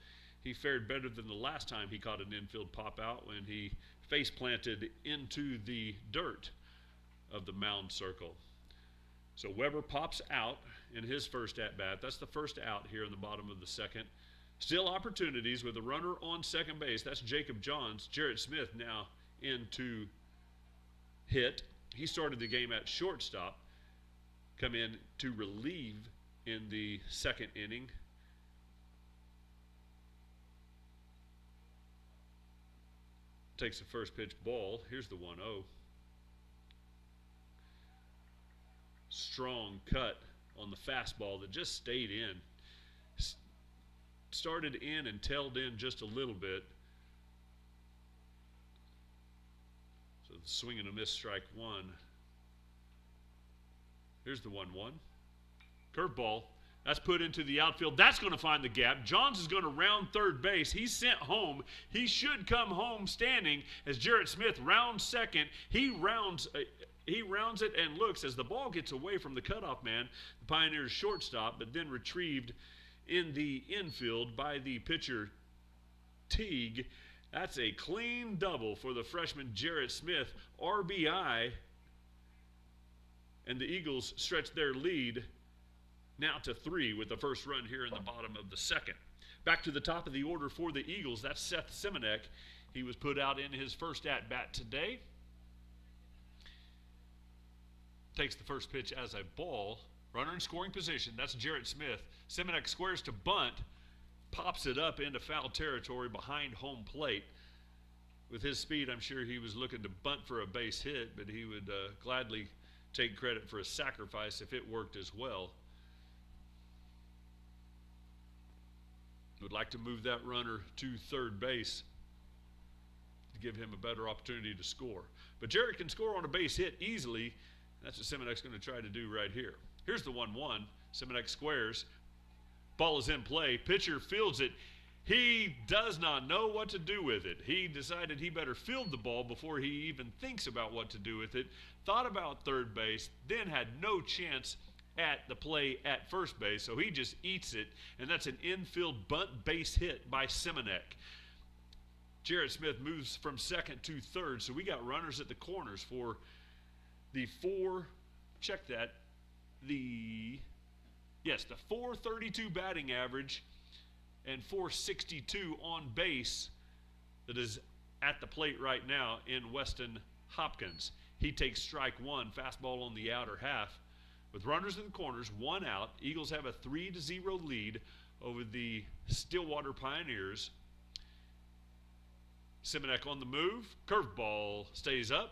Speaker 1: He fared better than the last time he caught an infield pop out when he face planted into the dirt of the mound circle. So Weber pops out in his first at-bat. That's the first out here in the bottom of the second. Still opportunities with a runner on second base. That's Jacob Johns. Jarrett Smith now in to hit. He started the game at shortstop. Come in to relieve in the second inning. Takes the first pitch ball. Here's the 1-0. Strong cut on the fastball that just stayed in. Started in and tailed in just a little bit. So the swing and a miss, strike one. Here's the 1-1. Curveball. That's put into the outfield. That's going to find the gap. Johns is going to round third base. He's sent home. He should come home standing as Jarrett Smith rounds second. He rounds it and looks as the ball gets away from the cutoff man, the Pioneers shortstop, but then retrieved in the infield by the pitcher Teague. That's a clean double for the freshman Jarrett Smith. RBI, and the Eagles stretch their lead now to 3 with the first run here in the bottom of the second. Back to the top of the order for the Eagles, that's Seth Simonek. He was put out in his first at-bat today. Takes the first pitch as a ball. Runner in scoring position, that's Jarrett Smith. Simonek squares to bunt, pops it up into foul territory behind home plate. With his speed, I'm sure he was looking to bunt for a base hit, but he would gladly take credit for a sacrifice if it worked as well. Would like to move that runner to third base to give him a better opportunity to score. But Jarrett can score on a base hit easily. That's what Simonek's going to try to do right here. Here's the 1-1. Simonek squares. Ball is in play. Pitcher fields it. He does not know what to do with it. He decided he better field the ball before he even thinks about what to do with it. Thought about third base, then had no chance at the play at first base, so he just eats it, and that's an infield bunt base hit by Simonek. Jarrett Smith moves from second to third, so we got runners at the corners for the 432 batting average and 462 on base that is at the plate right now in Weston Hopkins. He takes strike one, fastball on the outer half. With runners in the corners, 1 out, Eagles have a 3-0 lead over the Stillwater Pioneers. Simonek on the move. Curveball stays up.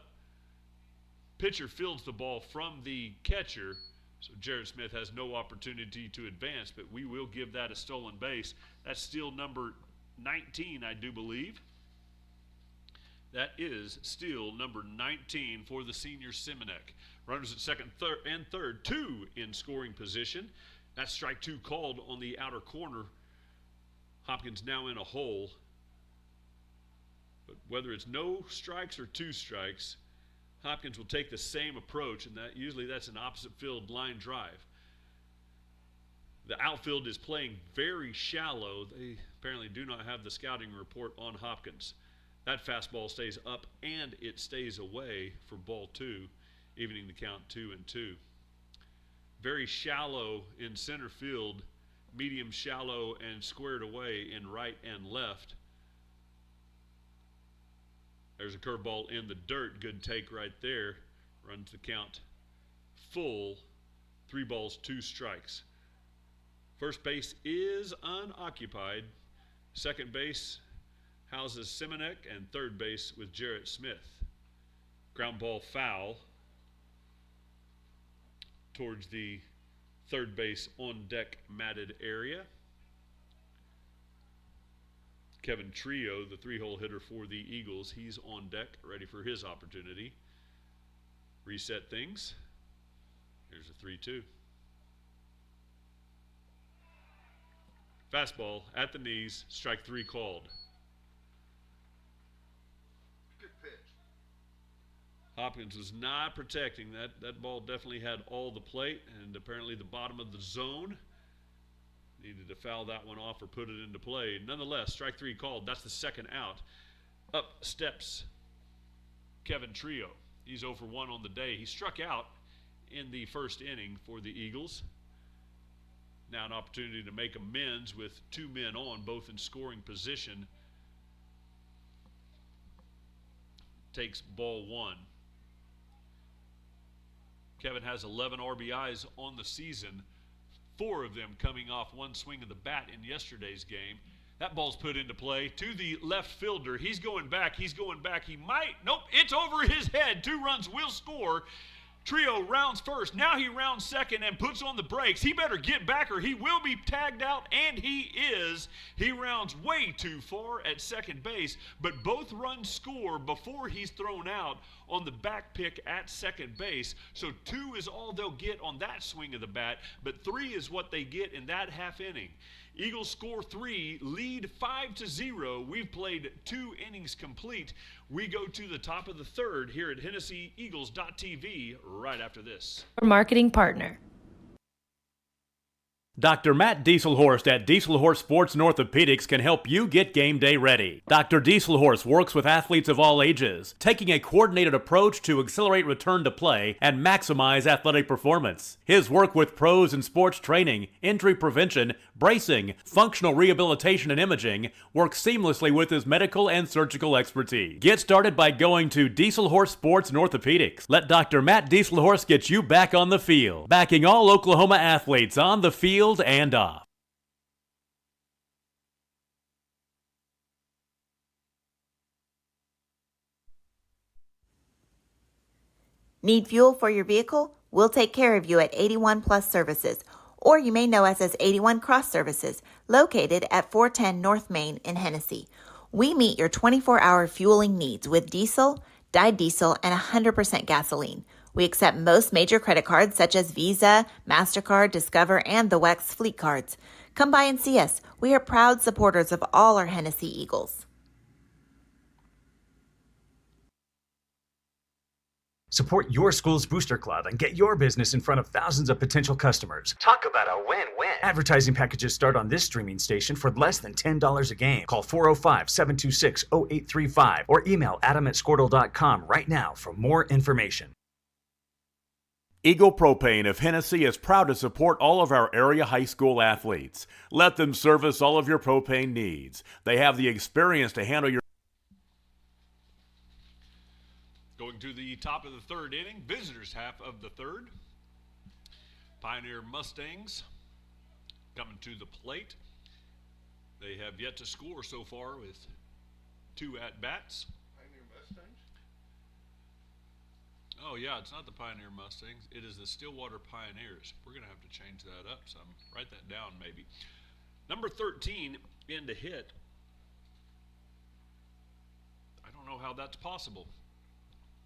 Speaker 1: Pitcher fields the ball from the catcher, so Jarrett Smith has no opportunity to advance, but we will give that a stolen base. That's steal number 19, I do believe. That is steal number 19 for the senior Simonek. Runners at second and third, 2 in scoring position. That's strike 2 called on the outer corner. Hopkins now in a hole. But whether it's no strikes or 2 strikes, Hopkins will take the same approach, and that's an opposite field line drive. The outfield is playing very shallow. They apparently do not have the scouting report on Hopkins. That fastball stays up and it stays away for ball 2, evening the count 2-2. Very shallow in center field, medium shallow and squared away in right and left. There's a curveball in the dirt. Good take right there. Runs the count full. 3 balls, 2 strikes. First base is unoccupied. Second base houses Simonek, and third base with Jarrett Smith. Ground ball foul towards the third base on deck matted area. Kevin Trio, the 3-hole hitter for the Eagles, he's on deck, ready for his opportunity. reset things. Here's a 3-2. Fastball at the knees, strike 3 called.
Speaker 9: Good pitch.
Speaker 1: Hopkins was not protecting that. That ball definitely had all the plate and apparently the bottom of the zone. Needed to foul that one off or put it into play. Nonetheless, strike 3 called. That's the second out. Up steps Kevin Trio. He's 0 for 1 on the day. He struck out in the first inning for the Eagles. Now an opportunity to make amends with 2 men on, both in scoring position. Takes ball 1. Kevin has 11 RBIs on the season, 4 of them coming off one swing of the bat in yesterday's game. That ball's put into play to the left fielder. He's going back. He might. Nope, it's over his head. 2 runs will score. Trio rounds first. Now he rounds second and puts on the brakes. He better get back or he will be tagged out, and he is. He rounds way too far at second base, but both runs score before he's thrown out on the back pick at second base. So 2 is all they'll get on that swing of the bat, but 3 is what they get in that half inning. Eagles score 3, lead 5-0. We've played 2 innings complete. We go to the top of the third here at HennessyEagles.tv right after this.
Speaker 10: Marketing partner.
Speaker 2: Dr. Matt Dieselhorst at Dieselhorst Sports and Orthopedics can help you get game day ready. Dr. Dieselhorst works with athletes of all ages, taking a coordinated approach to accelerate return to play and maximize athletic performance. His work with pros in sports training, injury prevention, bracing, functional rehabilitation, and imaging works seamlessly with his medical and surgical expertise. Get started by going to Dieselhorst Sports and Orthopedics. Let Dr. Matt Dieselhorst get you back on the field, backing all Oklahoma athletes on the field and off.
Speaker 3: Need fuel for your vehicle? We'll take care of you at 81 Plus Services, or you may know us as 81 Cross Services, located at 410 North Main in Hennessey. We meet your 24-hour fueling needs with diesel, dyed diesel, and 100% gasoline. We accept most major credit cards such as Visa, MasterCard, Discover, and the WEX fleet cards. Come by and see us. We are proud supporters of all our Hennessey Eagles.
Speaker 4: Support your school's booster club and get your business in front of thousands of potential customers. Talk about a win-win. Advertising packages start on this streaming station for less than $10 a game. Call 405-726-0835 or email adam@squirtle.com right now for more information.
Speaker 2: Eagle Propane of Hennessey is proud to support all of our area high school athletes. Let them service all of your propane needs. They have the experience to handle your...
Speaker 1: Going to the top of the third inning, visitors half of the third. Pioneer Mustangs coming to the plate. They have yet to score so far with 2 at-bats.
Speaker 9: Pioneer Mustangs?
Speaker 1: Oh, yeah, it's not the Pioneer Mustangs. It is the Stillwater Pioneers. We're going to have to change that up some. Write that down, maybe. Number 13 in to hit. I don't know how that's possible.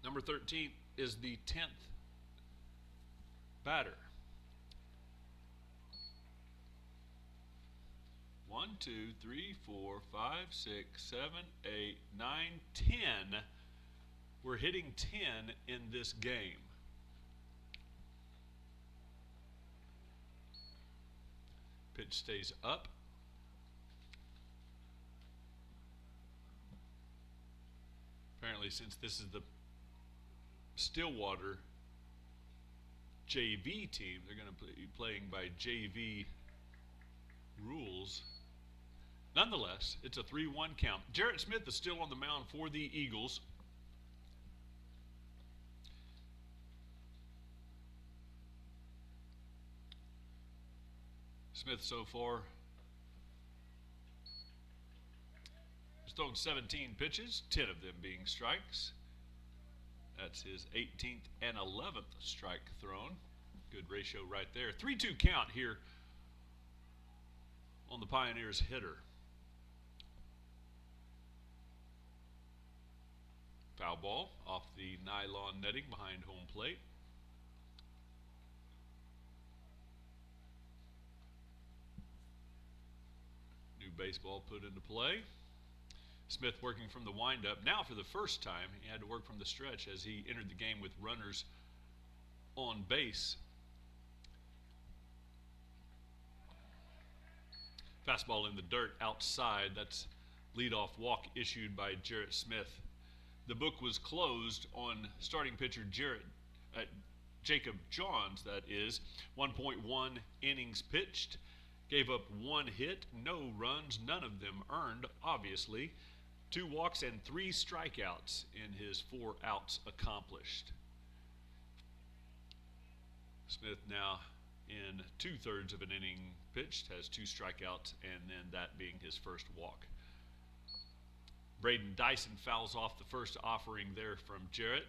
Speaker 1: Number 13 is the 10th batter. 1, 2, 3, 4, 5, 6, 7, 8, 9, 10. We're hitting 10 in this game. Pitch stays up. Apparently, since this is the Stillwater JV team, they're going to be playing by JV rules. Nonetheless, it's a 3-1 count. Jarrett Smith is still on the mound for the Eagles. Smith so far has thrown 17 pitches, 10 of them being strikes. That's his 18th and 11th strike thrown. Good ratio right there. 3-2 count here on the Pioneers hitter. Foul ball off the nylon netting behind home plate. New baseball put into play. Smith working from the windup. Now for the first time, he had to work from the stretch as he entered the game with runners on base. Fastball in the dirt outside. That's leadoff walk issued by Jarrett Smith. The book was closed on starting pitcher Jacob Johns, that is. 1.1 innings pitched. Gave up 1 hit, no runs, none of them earned, obviously. 2 walks and 3 strikeouts in his 4 outs accomplished. Smith now in 2/3 of an inning pitched, has 2 strikeouts, and then that being his first walk. Braden Dyson fouls off the first offering there from Jarrett.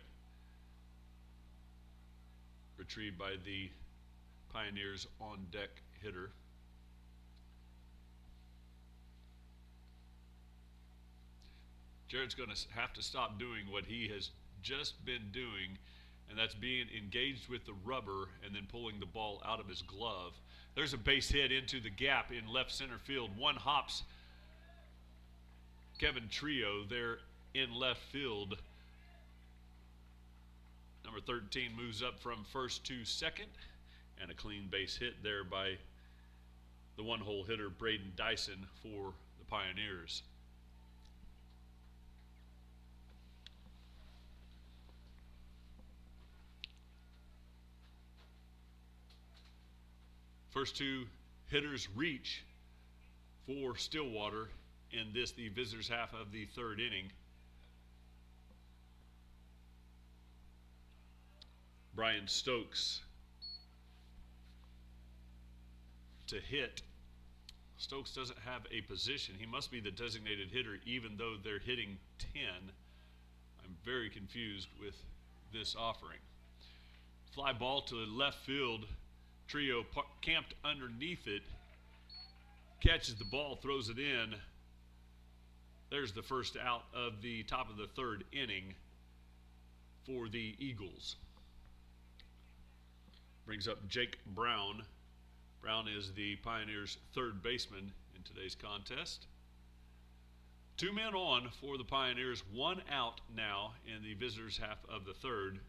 Speaker 1: Retrieved by the Pioneers on deck hitter. Jarrett's going to have to stop doing what he has just been doing, and that's being engaged with the rubber and then pulling the ball out of his glove. There's a base hit into the gap in left center field. One hops Kevin Trio there in left field. Number 13 moves up from first to second, and a clean base hit there by the one-hole hitter Braden Dyson for the Pioneers. First 2 hitters reach for Stillwater in this, the visitors' half of the 3rd inning. Brian Stokes to hit. Stokes doesn't have a position. He must be the designated hitter even though they're hitting 10. I'm very confused with this offering. Fly ball to left field. Trio camped underneath it, catches the ball, throws it in. There's the first out of the top of the 3rd inning for the Eagles. Brings up Jake Brown. Brown is the Pioneers' 3rd baseman in today's contest. 2 men on for the Pioneers, 1 out now in the visitors' half of the 3rd.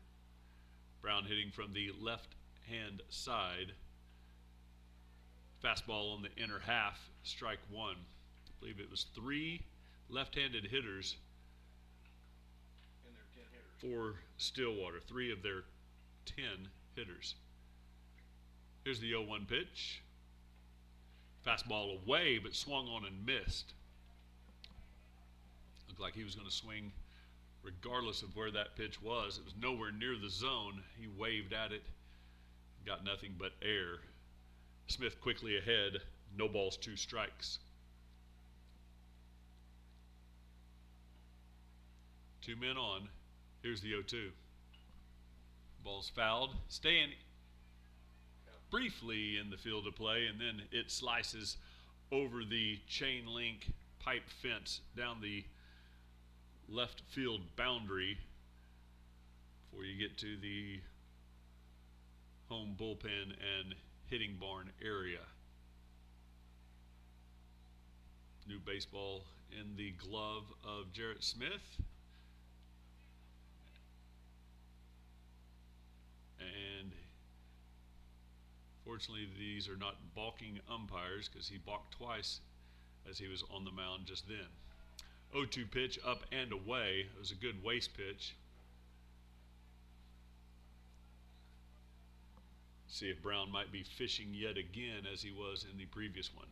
Speaker 1: Brown hitting from the left-hand side. Fastball on the inner half, strike 1. I believe it was 3 left-handed hitters for Stillwater, 3 of their 10 hitters. Here's the 0-1 pitch. Fastball away, but swung on and missed. Looked like he was going to swing regardless of where that pitch was. It was nowhere near the zone. He waved at it, got nothing but air. Smith quickly ahead, no balls, 2 strikes. 2 men on. Here's the 0-2. Ball's fouled. Staying briefly in the field of play, and then it slices over the chain link pipe fence down the left field boundary before you get to the home bullpen and hitting barn area. New baseball in the glove of Jarrett Smith. And fortunately, these are not balking umpires because he balked twice as he was on the mound just then. 0-2 pitch up and away. It was a good waste pitch. See if Brown might be fishing yet again as he was in the previous one.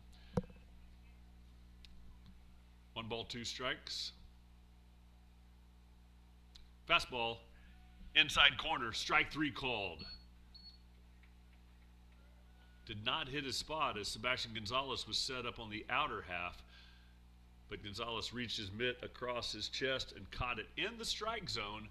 Speaker 1: 1 ball, 2 strikes. Fastball, inside corner, strike 3 called. Did not hit his spot as Sebastian Gonzalez was set up on the outer half, but Gonzalez reached his mitt across his chest and caught it in the strike zone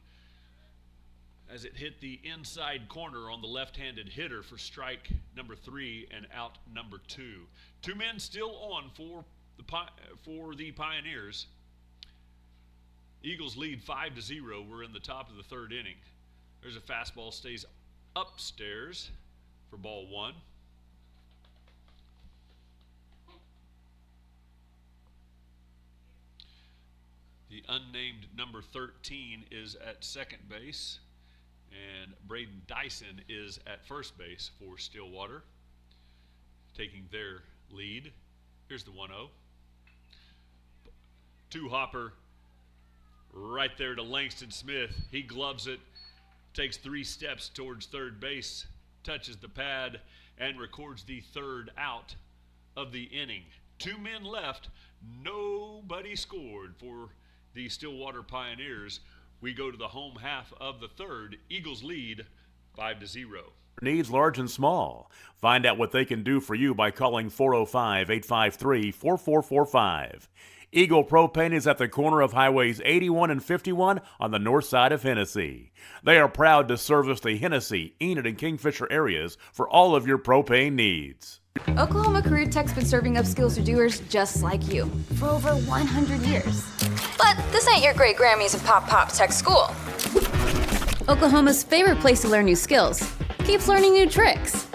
Speaker 1: as it hit the inside corner on the left-handed hitter for strike number 3 and out number 2. 2 men still on for the Pioneers. Eagles lead 5-0. We're in the top of the third inning. There's a fastball, stays upstairs for ball one. The unnamed number 13 is at second base, and Braden Dyson is at first base for Stillwater, taking their lead. Here's the 1-0. Two-hopper right there to Langston Smith. He gloves it, takes 3 steps towards third base, touches the pad, and records the third out of the inning. 2 men left. Nobody scored for the Stillwater Pioneers. We go to the home half of the third. Eagles lead 5-0.
Speaker 2: Needs large and small. Find out what they can do for you by calling 405-853-4445. Eagle Propane is at the corner of Highways 81 and 51 on the north side of Hennessey. They are proud to service the Hennessey, Enid, and Kingfisher areas for all of your propane needs.
Speaker 5: Oklahoma Career Tech's been serving up skills to doers just like you for over 100 years.
Speaker 11: But this ain't your great Grammys of Pop Pop Tech School.
Speaker 5: Oklahoma's favorite place to learn new skills keeps learning new tricks.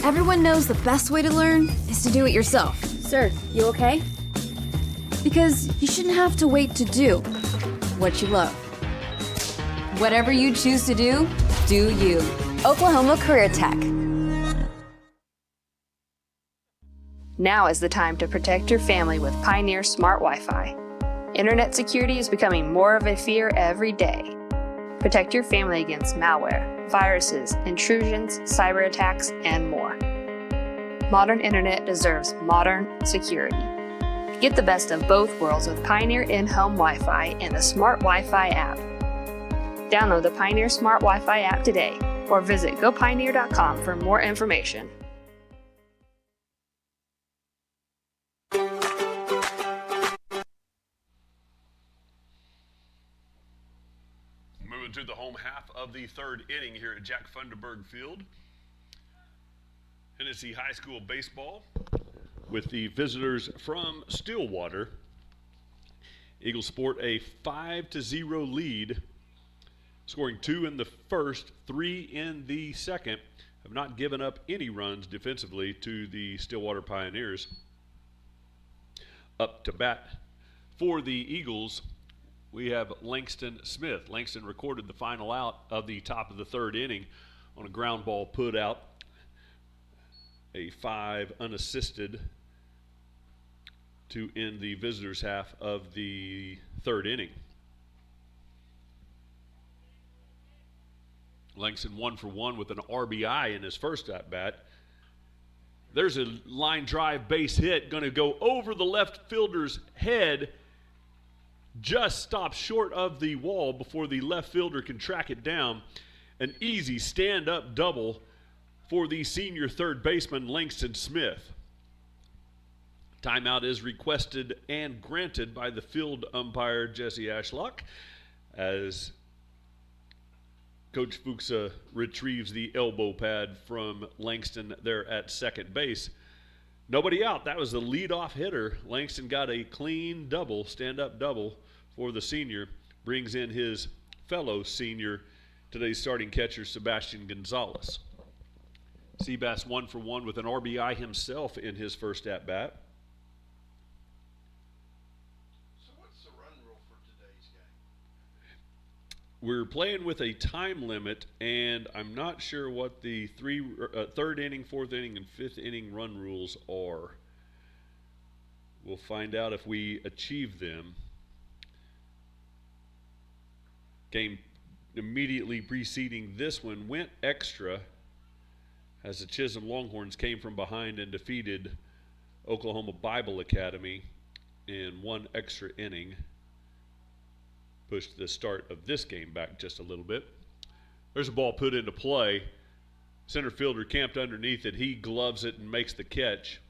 Speaker 5: Everyone knows the best way to learn is to do it yourself.
Speaker 11: Sir, you okay?
Speaker 5: Because you shouldn't have to wait to do what you love. Whatever you choose to do you.
Speaker 11: Oklahoma Career Tech.
Speaker 6: Now is the time to protect your family with Pioneer Smart Wi-Fi. Internet security is becoming more of a fear every day. Protect your family against malware, viruses, intrusions, cyber attacks, and more. Modern internet deserves modern security. Get the best of both worlds with Pioneer in-home Wi-Fi and the Smart Wi-Fi app. Download the Pioneer Smart Wi-Fi app today or visit gopioneer.com for more information.
Speaker 1: Moving to the home half of the third inning here at Jack Funderburg Field. Hennessey High School baseball with the visitors from Stillwater. Eagles sport a 5-0 lead, scoring 2 in the first, 3 in the second. Have not given up any runs defensively to the Stillwater Pioneers. Up to bat for the Eagles, we have Langston Smith. Langston recorded the final out of the top of the third inning on a ground ball put out. A 5 unassisted to end the visitors' half of the third inning. Langston 1 for 1 with an RBI in his first at bat. There's a line drive base hit, going to go over the left fielder's head. Just stops short of the wall before the left fielder can track it down. An easy stand-up double for the senior third baseman, Langston Smith. Timeout is requested and granted by the field umpire, Jesse Ashlock, as Coach Fuchsa retrieves the elbow pad from Langston there at second base. Nobody out. That was the leadoff hitter. Langston got a clean double, stand-up double for the senior. Brings in his fellow senior, today's starting catcher, Sebastian Gonzalez. Seabass 1 for 1 with an RBI himself in his first at-bat.
Speaker 9: So what's the run rule for today's game?
Speaker 1: We're playing with a time limit, and I'm not sure what the third inning, fourth inning, and fifth inning run rules are. We'll find out if we achieve them. Game immediately preceding this one went extra as the Chisholm Longhorns came from behind and defeated Oklahoma Bible Academy in one extra inning. Pushed the start of this game back just a little bit. There's a ball put into play. Center fielder camped underneath it. He gloves it and makes the catch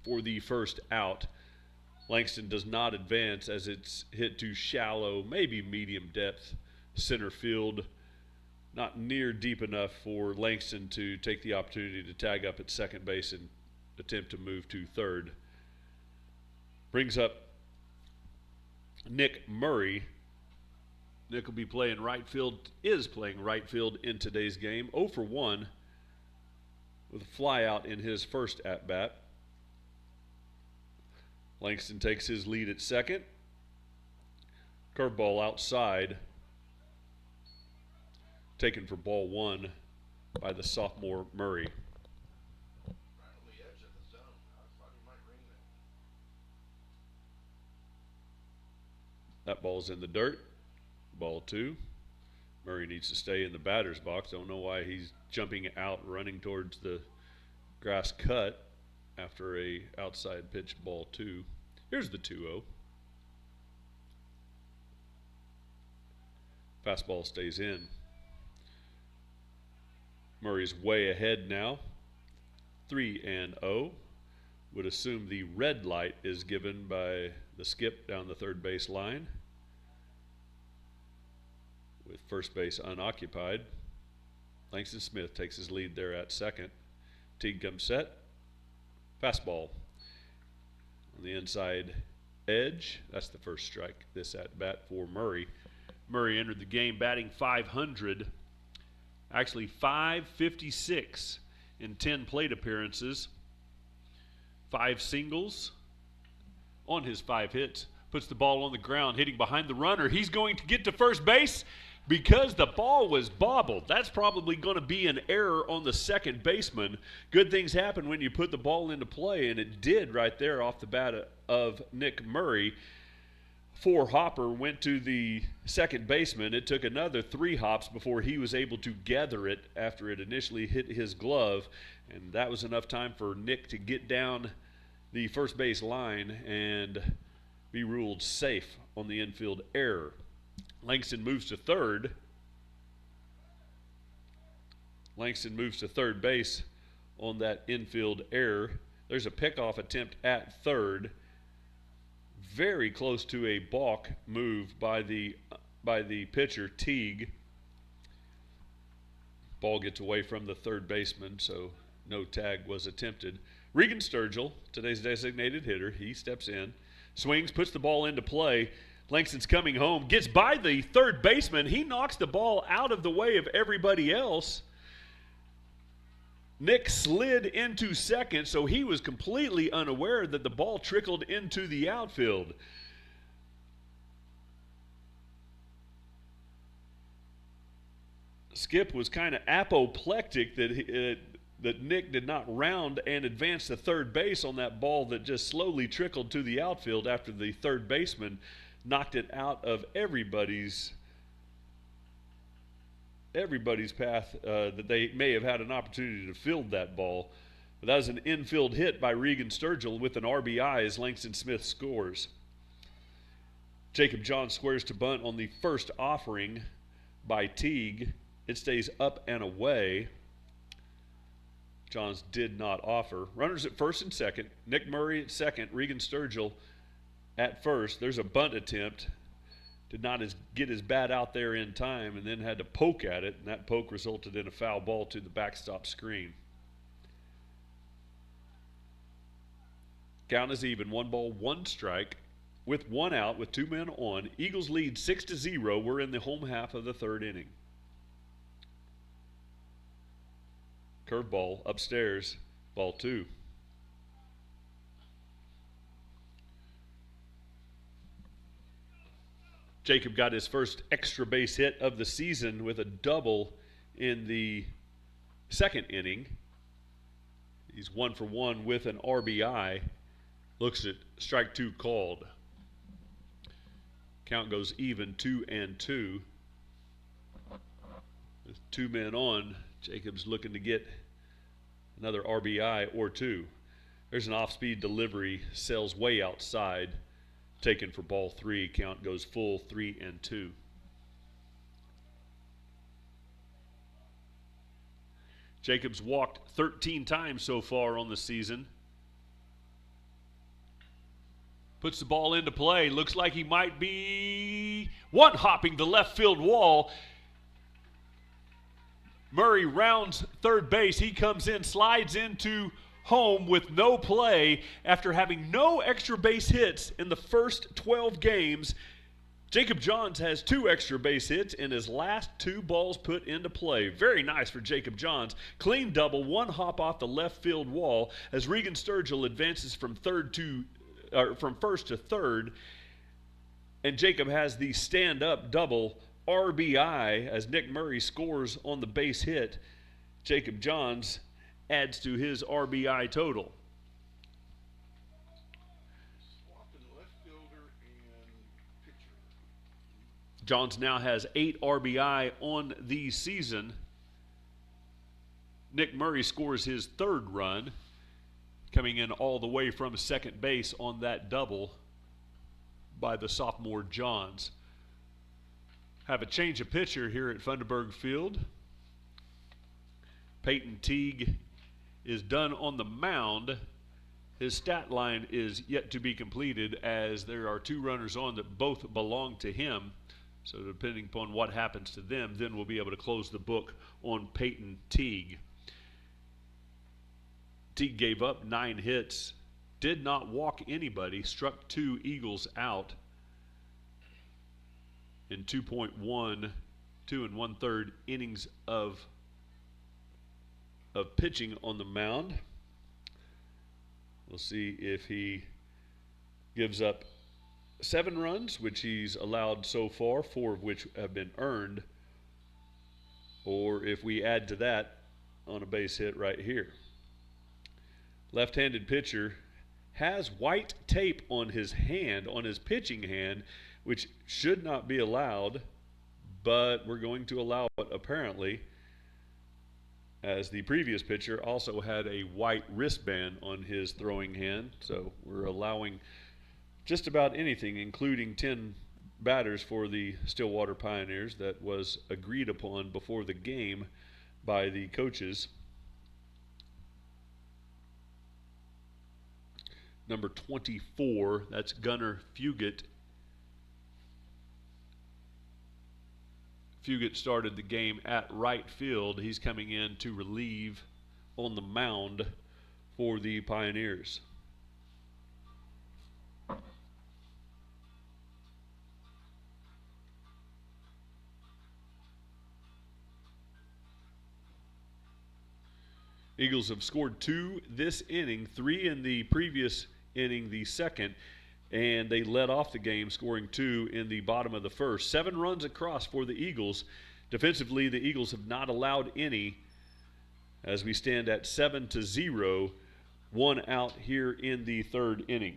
Speaker 1: for the first out. Langston does not advance as it's hit to shallow, maybe medium depth center field. Not near deep enough for Langston to take the opportunity to tag up at second base and attempt to move to third. Brings up Nick Murray. Nick will be playing right field, is playing right field in today's game. 0 for 1 with a fly out in his first at-bat. Langston takes his lead at second. Curveball outside. Taken for ball 1 by the sophomore Murray. That ball's in the dirt. Ball 2. Murray needs to stay in the batter's box. Don't know why he's jumping out, running towards the grass cut after a outside pitch, ball 2. Here's the 2-0. Fastball stays in. Murray's way ahead now. 3-0. Would assume the red light is given by the skip down the third base line, with first base unoccupied. Langston Smith takes his lead there at second. Teague comes set. Fastball on the inside edge. That's the first strike this at bat for Murray. Murray entered the game batting .500, actually .556 in 10 plate appearances. 5 singles on his 5 hits. Puts the ball on the ground, hitting behind the runner. He's going to get to first base because the ball was bobbled. That's probably going to be an error on the second baseman. Good things happen when you put the ball into play, and it did right there off the bat of Nick Murray. 4 hopper went to the second baseman. It took another 3 hops before he was able to gather it after it initially hit his glove, and that was enough time for Nick to get down the first base line and be ruled safe on the infield error. Langston moves to third. Langston moves to third base on that infield error. There's a pickoff attempt at third. Very close to a balk move by the pitcher, Teague. Ball gets away from the third baseman, so no tag was attempted. Regan Sturgill, today's designated hitter, he steps in, swings, puts the ball into play. Langston's coming home, gets by the third baseman. He knocks the ball out of the way of everybody else. Nick slid into second, so he was completely unaware that the ball trickled into the outfield. Skip was kind of apoplectic that Nick did not round and advance to third base on that ball that just slowly trickled to the outfield after the third baseman knocked it out of everybody's path that they may have had an opportunity to field that ball. But that was an infield hit by Regan Sturgill with an RBI as Langston Smith scores. Jacob John squares to bunt on the first offering by Teague. It stays up and away. Johns did not offer. Runners at first and second. Nick Murray at second. Regan Sturgill at first. There's a bunt attempt. Did not get his bat out there in time and then had to poke at it, and that poke resulted in a foul ball to the backstop screen. Count is even. 1 ball, 1 strike with 1 out with 2 men on. Eagles lead 6-0. We're in the home half of the third inning. Curveball upstairs, ball 2. Jacob got his first extra base hit of the season with a double in the second inning. He's 1 for 1 with an RBI. Looks at strike 2 called. Count goes even, 2-2. With 2 men on, Jacob's looking to get another RBI or 2. There's an off-speed delivery, sails way outside, taken for ball 3. Count goes full, 3-2. Jacobs walked 13 times so far on the season. Puts the ball into play. Looks like he might be one-hopping the left field wall. Murray rounds third base. He comes in, slides into home with no play after having no extra base hits in the first 12 games. Jacob Johns has 2 extra base hits in his last 2 balls put into play. Very nice for Jacob Johns. Clean double, 1 hop off the left field wall as Regan Sturgill advances from first to third. And Jacob has the stand-up double RBI as Nick Murray scores on the base hit. Jacob Johns adds to his RBI total. Johns now has 8 RBI on the season. Nick Murray scores his 3rd run, coming in all the way from second base on that double by the sophomore Johns. Have a change of pitcher here at Funderburg Field. Peyton Teague is done on the mound. His stat line is yet to be completed as there are 2 runners on that both belong to him. So depending upon what happens to them, then we'll be able to close the book on Peyton Teague. Teague gave up 9 hits, did not walk anybody, struck 2 Eagles out in 2 1/3 innings of pitching on the mound. We'll see if he gives up 7 runs, which he's allowed so far, 4 of which have been earned, or if we add to that on a base hit right here. Left-handed pitcher has white tape on his hand, on his pitching hand, which should not be allowed, but we're going to allow it apparently, as the previous pitcher also had a white wristband on his throwing hand. So we're allowing just about anything, including 10 batters for the Stillwater Pioneers. That was agreed upon before the game by the coaches. Number 24, that's Gunnar Fugit. Fugit started the game at right field. He's coming in to relieve on the mound for the Pioneers. Eagles have scored 2 this inning, 3 in the previous inning, the second, and they led off the game scoring 2 in the bottom of the first. 7 runs across for the Eagles. Defensively, the Eagles have not allowed any as we stand at 7-0, 1 out here in the 3rd inning.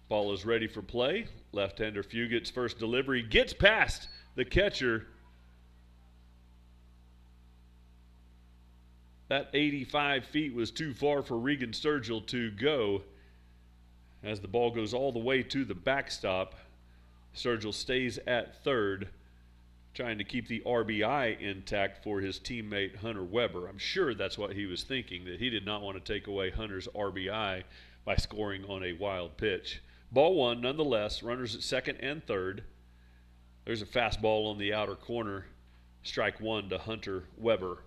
Speaker 1: Ball is ready for play. Left-hander Fugit's first delivery gets past the catcher. That 85 feet was too far for Regan Sturgill to go as the ball goes all the way to the backstop. Sturgill stays at third, trying to keep the RBI intact for his teammate Hunter Weber. I'm sure that's what he was thinking, that he did not want to take away Hunter's RBI by scoring on a wild pitch. Ball 1 nonetheless, runners at second and third. There's a fastball on the outer corner. Strike 1 to Hunter Weber.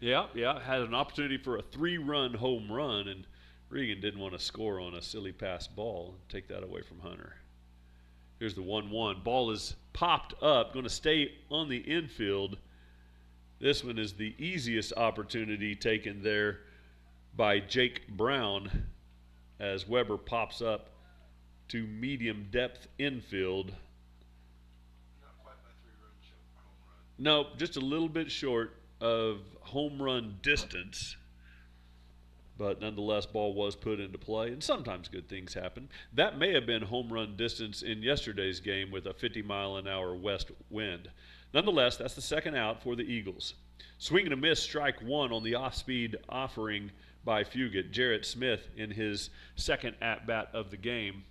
Speaker 1: Yeah, had an opportunity for a 3-run home run, and Regan didn't want to score on a silly pass ball and take that away from Hunter. Here's the 1-1. Ball is popped up, going to stay on the infield. This one is the easiest opportunity taken there by Jake Brown as Weber pops up to medium depth infield.
Speaker 9: Not quite by 3 runs home run.
Speaker 1: No, just a little bit short of home run distance, but nonetheless ball was put into play, and sometimes good things happen. That may have been home run distance in yesterday's game with a 50-mile-an-hour west wind. Nonetheless, that's the second out for the Eagles. Swing and a miss, strike 1 on the off-speed offering by Fugit. Jarrett Smith in his second at-bat of the game.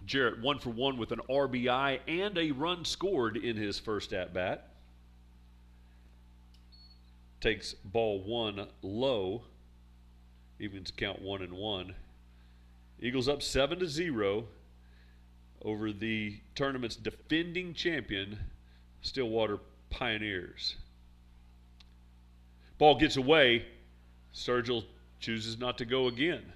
Speaker 1: Jarrett 1 for 1 with an RBI and a run scored in his first at-bat. Takes ball 1 low, evens count 1-1. Eagles up 7-0 over the tournament's defending champion, Stillwater Pioneers. Ball gets away. Sturgill chooses not to go again.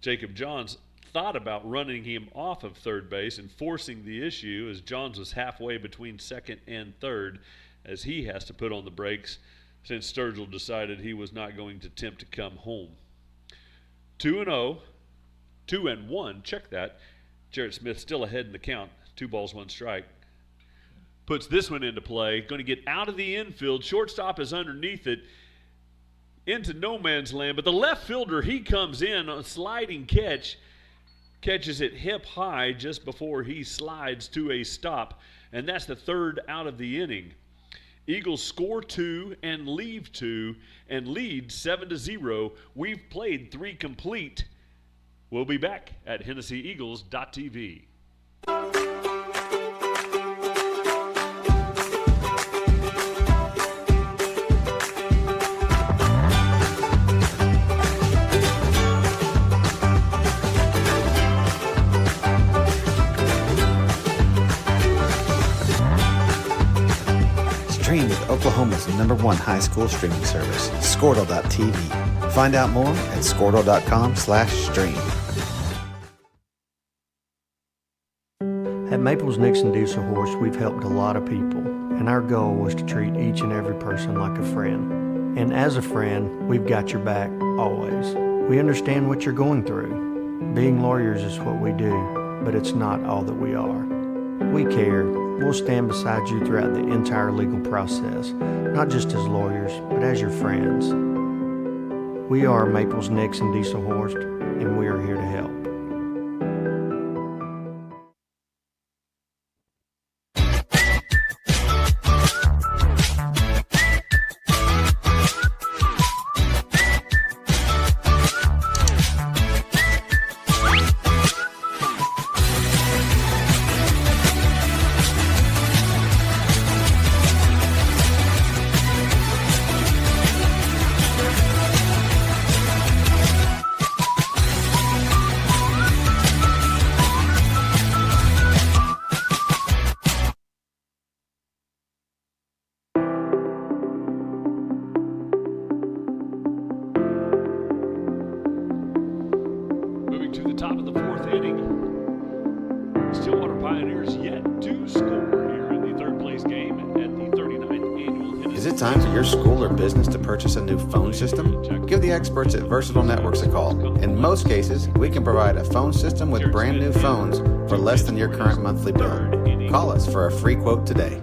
Speaker 1: Jacob Johns thought about running him off of third base and forcing the issue as Johns was halfway between second and third as he has to put on the brakes since Sturgill decided he was not going to attempt to come home. 2-0, 2-1, check that. Jarrett Smith still ahead in the count, 2 balls, 1 strike. Puts this one into play, going to get out of the infield. Shortstop is underneath it into no man's land, but the left fielder, he comes in on a sliding catch, catches it hip high just before he slides to a stop, and that's the 3rd out of the inning. Eagles score 2 and leave 2 and lead 7-0. We've played 3 complete. We'll be back at HennessyEagles.tv.
Speaker 7: Stream with Oklahoma's #1 high school streaming service, Squirtle.tv. Find out more at Squirtle.com/stream.
Speaker 8: At Maples Nixon Diesel Horse, we've helped a lot of people, and our goal was to treat each and every person like a friend. And as a friend, we've got your back always. We understand what you're going through. Being lawyers is what we do, but it's not all that we are. We care. We'll stand beside you throughout the entire legal process, not just as lawyers, but as your friends. We are Maples Nixon Diesel Horse, and we are here to help.
Speaker 1: Moving to the top of the 4th inning, Stillwater Pioneers yet to score here in the 3rd place game at the 39th annual Hennessey.
Speaker 7: Is it time for your school or business to purchase a new phone system? Give the experts at Versatile Networks a call. In most cases, we can provide a phone system with brand new phones for less than your current monthly bill. Call us for a free quote today.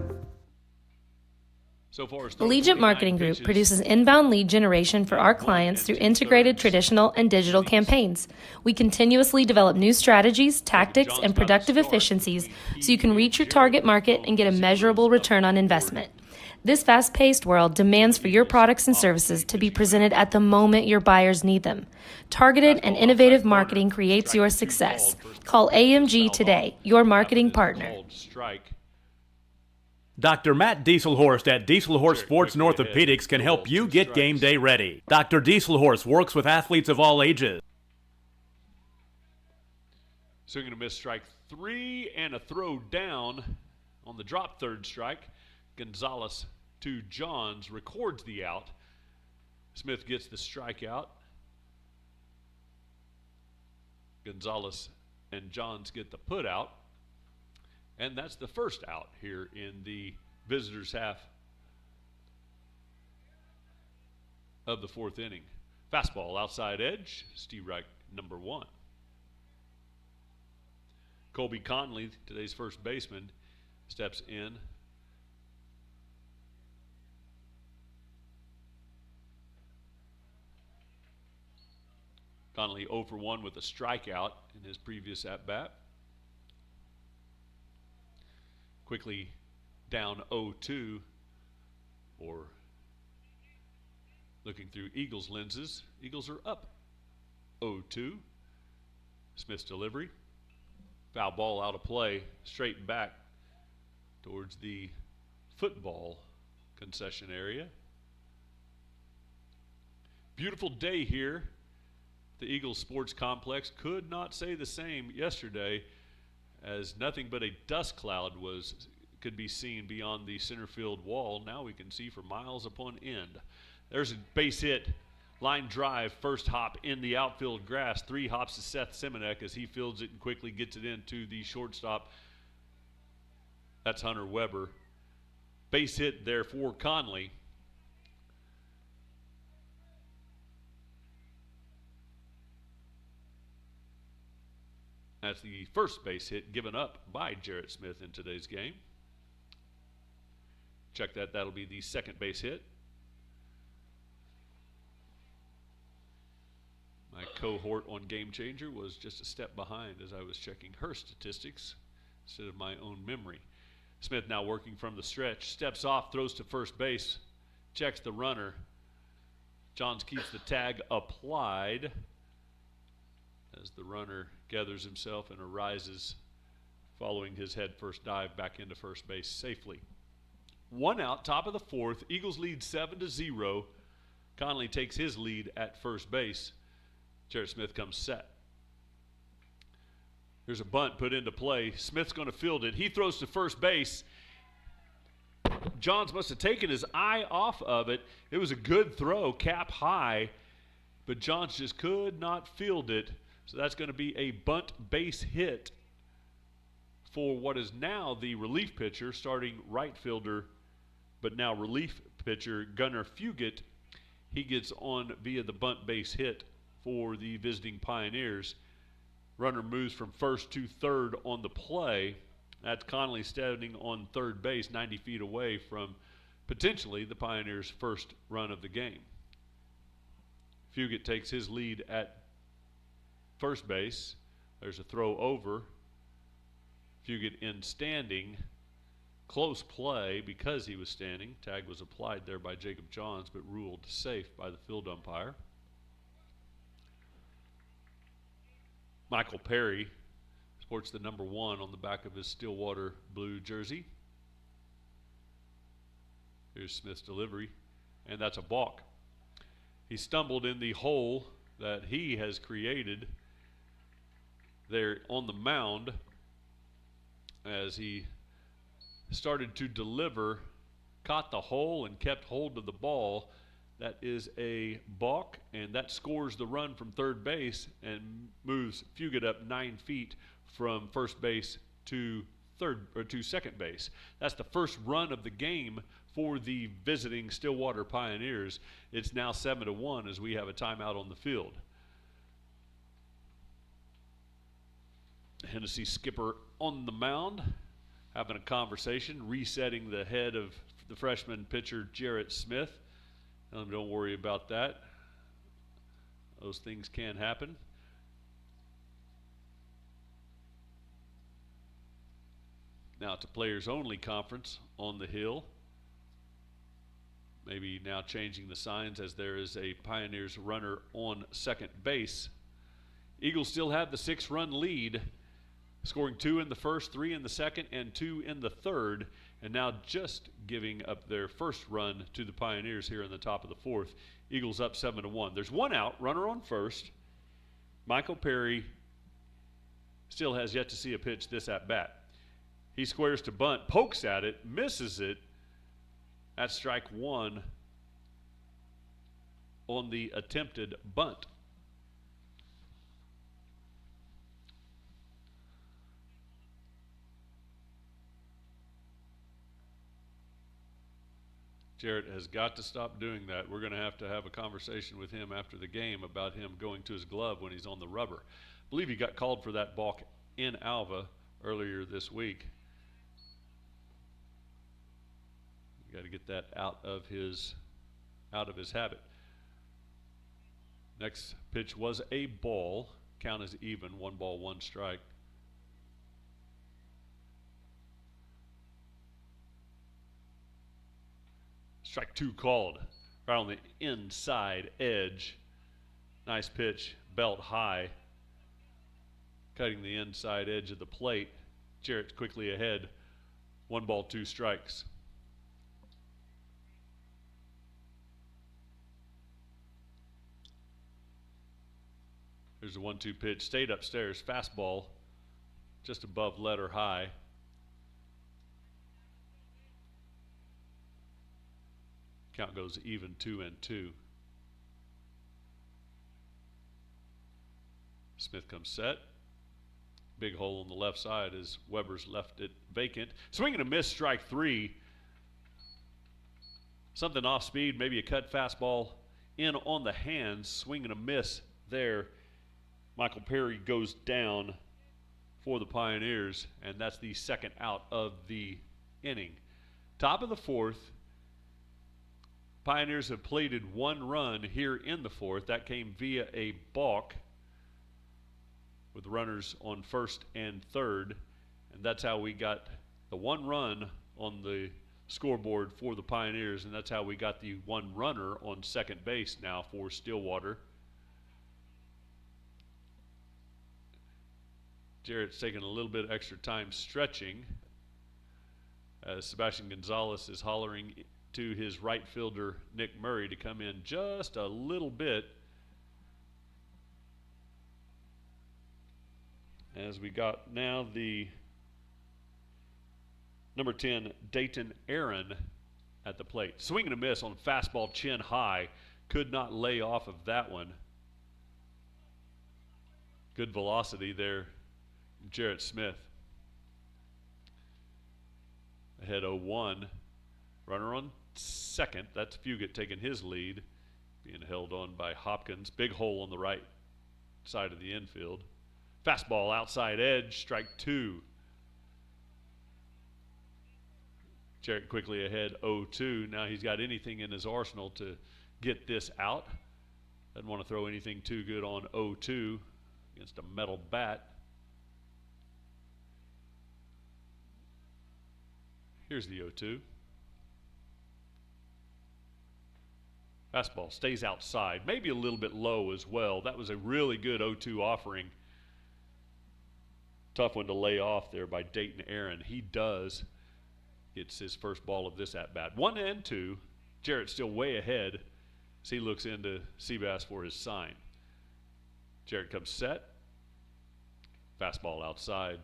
Speaker 1: So far,
Speaker 10: Allegiant Marketing Group produces inbound lead generation for our clients through integrated traditional and digital campaigns. We continuously develop new strategies, tactics, and productive efficiencies so you can reach your target market and get a measurable return on investment. This fast-paced world demands for your products and services to be presented at the moment your buyers need them. Targeted and innovative marketing creates your success. Call AMG today, your marketing partner.
Speaker 2: Dr. Matt Dieselhorst at Dieselhorst Sports and Orthopedics can help you get game day ready. Dr. Dieselhorst works with athletes of all ages.
Speaker 1: Swinging a miss, strike 3, and a throw down on the drop 3rd strike. Gonzalez to Johns records the out. Smith gets the strikeout. Gonzalez and Johns get the put out. And that's the first out here in the visitors' half of the 4th inning. Fastball outside edge, Steve Reich, #1. Colby Conley, today's first baseman, steps in. Conley 0 for 1 with a strikeout in his previous at-bat. Quickly down 0-2, or looking through Eagles lenses, Eagles are up 0-2. Smith's delivery. Foul ball out of play, straight back towards the football concession area. Beautiful day here. The Eagles Sports Complex could not say the same yesterday, as nothing but a dust cloud could be seen beyond the center field wall. Now we can see for miles upon end. There's a base hit Line drive, first hop in the outfield grass. 3 hops to Seth Simonek as he fields it and quickly gets it into the shortstop. That's Hunter Weber. Base hit there for Conley. That's the first base hit given up by Jarrett Smith in today's game. Check that. That'll be the second base hit. My cohort on Game Changer was just a step behind as I was checking her statistics instead of my own memory. Smith now working from the stretch. Steps off, throws to first base. Checks the runner. Johns keeps the tag applied as the runner gathers himself and arises following his head first dive back into first base safely. 1 out, top of the 4th. Eagles lead 7-0. Conley takes his lead at first base. Jarrett Smith comes set. There's a bunt put into play. Smith's going to field it. He throws to first base. Johns must have taken his eye off of it. It was a good throw, cap high, but Johns just could not field it. So that's going to be a bunt base hit for what is now the relief pitcher, starting right fielder, but now relief pitcher Gunnar Fugit. He gets on via the bunt base hit for the visiting Pioneers. Runner moves from first to third on the play. That's Conley standing on third base 90 feet away from potentially the Pioneers' first run of the game. Fugit takes his lead at first base. There's a throw over. Fugit in standing. Close play because he was standing. Tag was applied there by Jacob Johns, but ruled safe by the field umpire. Michael Perry sports the number 1 on the back of his Stillwater blue jersey. Here's Smith's delivery, and that's a balk. He stumbled in the hole that he has created there on the mound as he started to deliver, caught the hole and kept hold of the ball. That is a balk, and that scores the run from third base and moves Fugit up 9 feet from first base to second base. That's the first run of the game for the visiting Stillwater Pioneers. It's now 7-1 as we have a timeout on the field. Hennessey skipper on the mound, having a conversation, resetting the head of the freshman pitcher Jarrett Smith. Don't worry about that. Those things can happen. Now it's a players-only conference on the hill. Maybe now changing the signs as there is a Pioneers runner on second base. Eagles still have the 6-run lead, scoring 2 in the first, 3 in the second, and 2 in the third, and now just giving up their first run to the Pioneers here in the top of the 4th. Eagles up 7-1. There's 1 out, runner on first. Michael Perry still has yet to see a pitch this at bat. He squares to bunt, pokes at it, misses it. That's strike 1 on the attempted bunt. Jarrett has got to stop doing that. We're going to have a conversation with him after the game about him going to his glove when he's on the rubber. I believe he got called for that balk in Alva earlier this week. You got to get that out of his habit. Next pitch was a ball. Count is even. 1 ball, 1 strike. Strike 2 called, right on the inside edge. Nice pitch, belt high, cutting the inside edge of the plate. Jarrett quickly ahead. 1 ball, 2 strikes. There's a 1-2 pitch, stayed upstairs, fastball, just above letter high. Count goes even, 2-2. Smith comes set. Big hole on the left side as Weber's left it vacant. Swing and a miss, strike 3. Something off speed, maybe a cut fastball in on the hands. Swing and a miss there. Michael Perry goes down for the Pioneers, and that's the second out of the inning. Top of the fourth. Pioneers have plated 1 run here in the fourth. That came via a balk with runners on first and third, and that's how we got the 1 run on the scoreboard for the Pioneers, and that's how we got the 1 runner on second base now for Stillwater. Jarrett's taking a little bit extra time stretching as Sebastian Gonzalez is hollering to his right fielder Nick Murray to come in just a little bit as we got now the number 10 Dayton Aaron at the plate. Swing and a miss on fastball chin high. Could not lay off of that one. Good velocity there, Jarrett Smith. Ahead 0-1. Runner on second. That's Fugate taking his lead. Being held on by Hopkins. Big hole on the right side of the infield. Fastball outside edge, strike 2. Jarrett quickly ahead 0-2. Now he's got anything in his arsenal to get this out. Doesn't want to throw anything too good on 0-2 against a metal bat. Here's the 0-2. Fastball stays outside, maybe a little bit low as well. That was a really good 0-2 offering. Tough one to lay off there by Dayton Aaron. He does. It's his first ball of this at-bat. 1-2. Jarrett still way ahead as he looks into Seabass for his sign. Jarrett comes set. Fastball outside.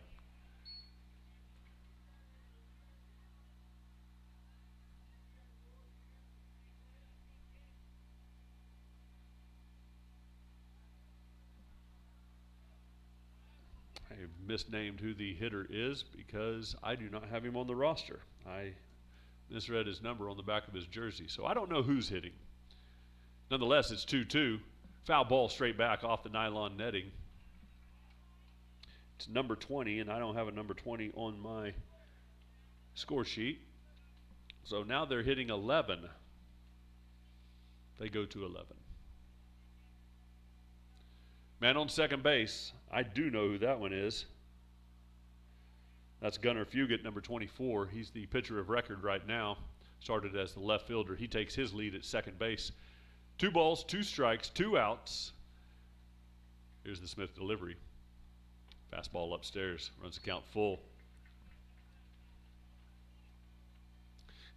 Speaker 1: I've misnamed who the hitter is because I do not have him on the roster. I misread his number on the back of his jersey, so I don't know who's hitting. Nonetheless, it's 2-2. Foul ball straight back off the nylon netting. It's number 20, and I don't have a number 20 on my score sheet. So now they're hitting 11. They go to 11. Man on second base. I do know who that one is. That's Gunnar Fugate, number 24. He's the pitcher of record right now. Started as the left fielder. He takes his lead at second base. 2 balls, 2 strikes, 2 outs. Here's the Smith delivery. Fastball upstairs. Runs the count full.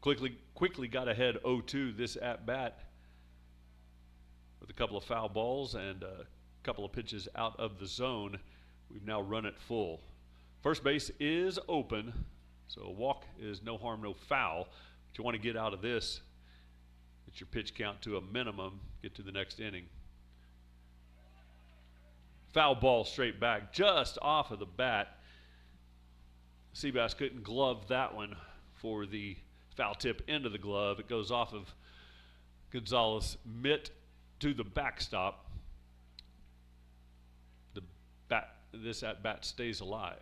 Speaker 1: Quickly got ahead 0-2 this at-bat with a couple of foul balls and a couple of pitches out of the zone. We've now run it full. First base is open, so a walk is no harm, no foul. But you want to get out of this, get your pitch count to a minimum, get to the next inning. Foul ball straight back, just off of the bat. Seabass couldn't glove that one for the foul tip into the glove. It goes off of Gonzalez' mitt to the backstop. This at-bat stays alive.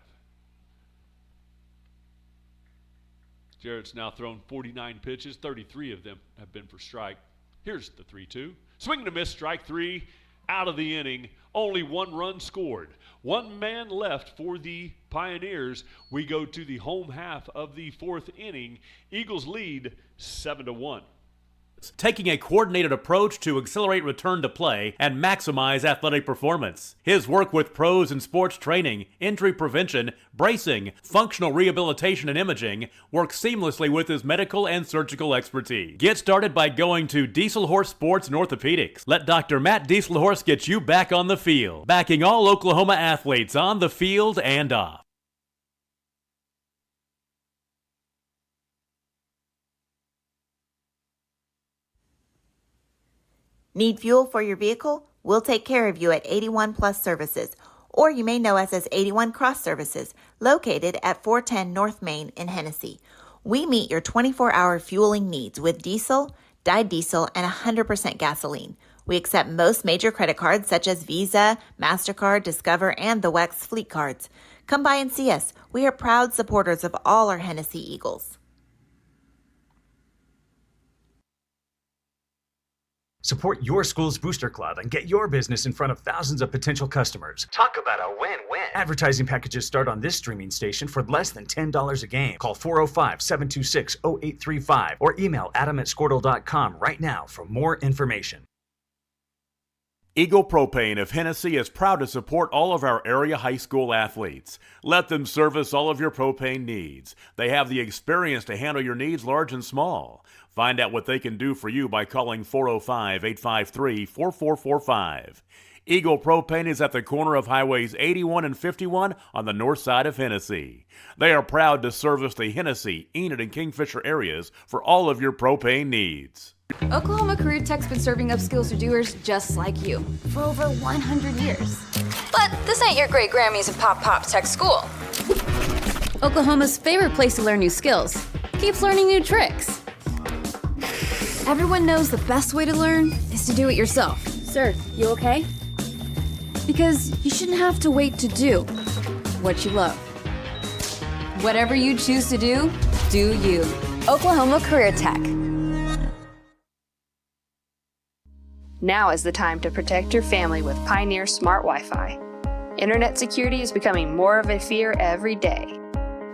Speaker 1: Jarrett's now thrown 49 pitches. 33 of them have been for strike. Here's the 3-2. Swing and a miss, strike 3. Out of the inning. Only 1 run scored. 1 man left for the Pioneers. We go to the home half of the 4th inning. Eagles lead 7-1.
Speaker 2: Taking a coordinated approach to accelerate return to play and maximize athletic performance. His work with pros in sports training, injury prevention, bracing, functional rehabilitation, and imaging works seamlessly with his medical and surgical expertise. Get started by going to Dieselhorse Sports and Orthopedics. Let Dr. Matt Dieselhorse get you back on the field, backing all Oklahoma athletes on the field and off.
Speaker 3: Need fuel for your vehicle? We'll take care of you at 81 Plus Services. or you may know us as 81 Cross Services, located at 410 North Main in Hennessey. We meet your 24-hour fueling needs with diesel, dyed diesel, and 100% gasoline. We accept most major credit cards such as Visa, MasterCard, Discover, and the WEX fleet cards. Come by and see us. We are proud supporters of all our Hennessey Eagles.
Speaker 4: Support your school's booster club and get your business in front of thousands of potential customers. Talk about a win-win. Advertising packages start on this streaming station for less than $10 a game. Call 405-726-0835 or email adam@squirtle.com right now for more information.
Speaker 2: Eagle Propane of Hennessey is proud to support all of our area high school athletes. Let them service all of your propane needs. They have the experience to handle your needs large and small. Find out what they can do for you by calling 405-853-4445. Eagle Propane is at the corner of Highways 81 and 51 on the north side of Hennessey. They are proud to service the Hennessey, Enid, and Kingfisher areas for all of your propane needs.
Speaker 5: Oklahoma Career Tech's been serving up skills to doers just like you for over 100 years.
Speaker 11: But this ain't your great Grammys and Pop Pop Tech School.
Speaker 5: Oklahoma's favorite place to learn new skills keeps learning new tricks. Everyone knows the best way to learn is to do it yourself. Sir, you okay? Because you shouldn't have to wait to do what you love. Whatever you choose to do, do you.
Speaker 11: Oklahoma Career Tech.
Speaker 6: Now is the time to protect your family with Pioneer Smart Wi-Fi. Internet security is becoming more of a fear every day.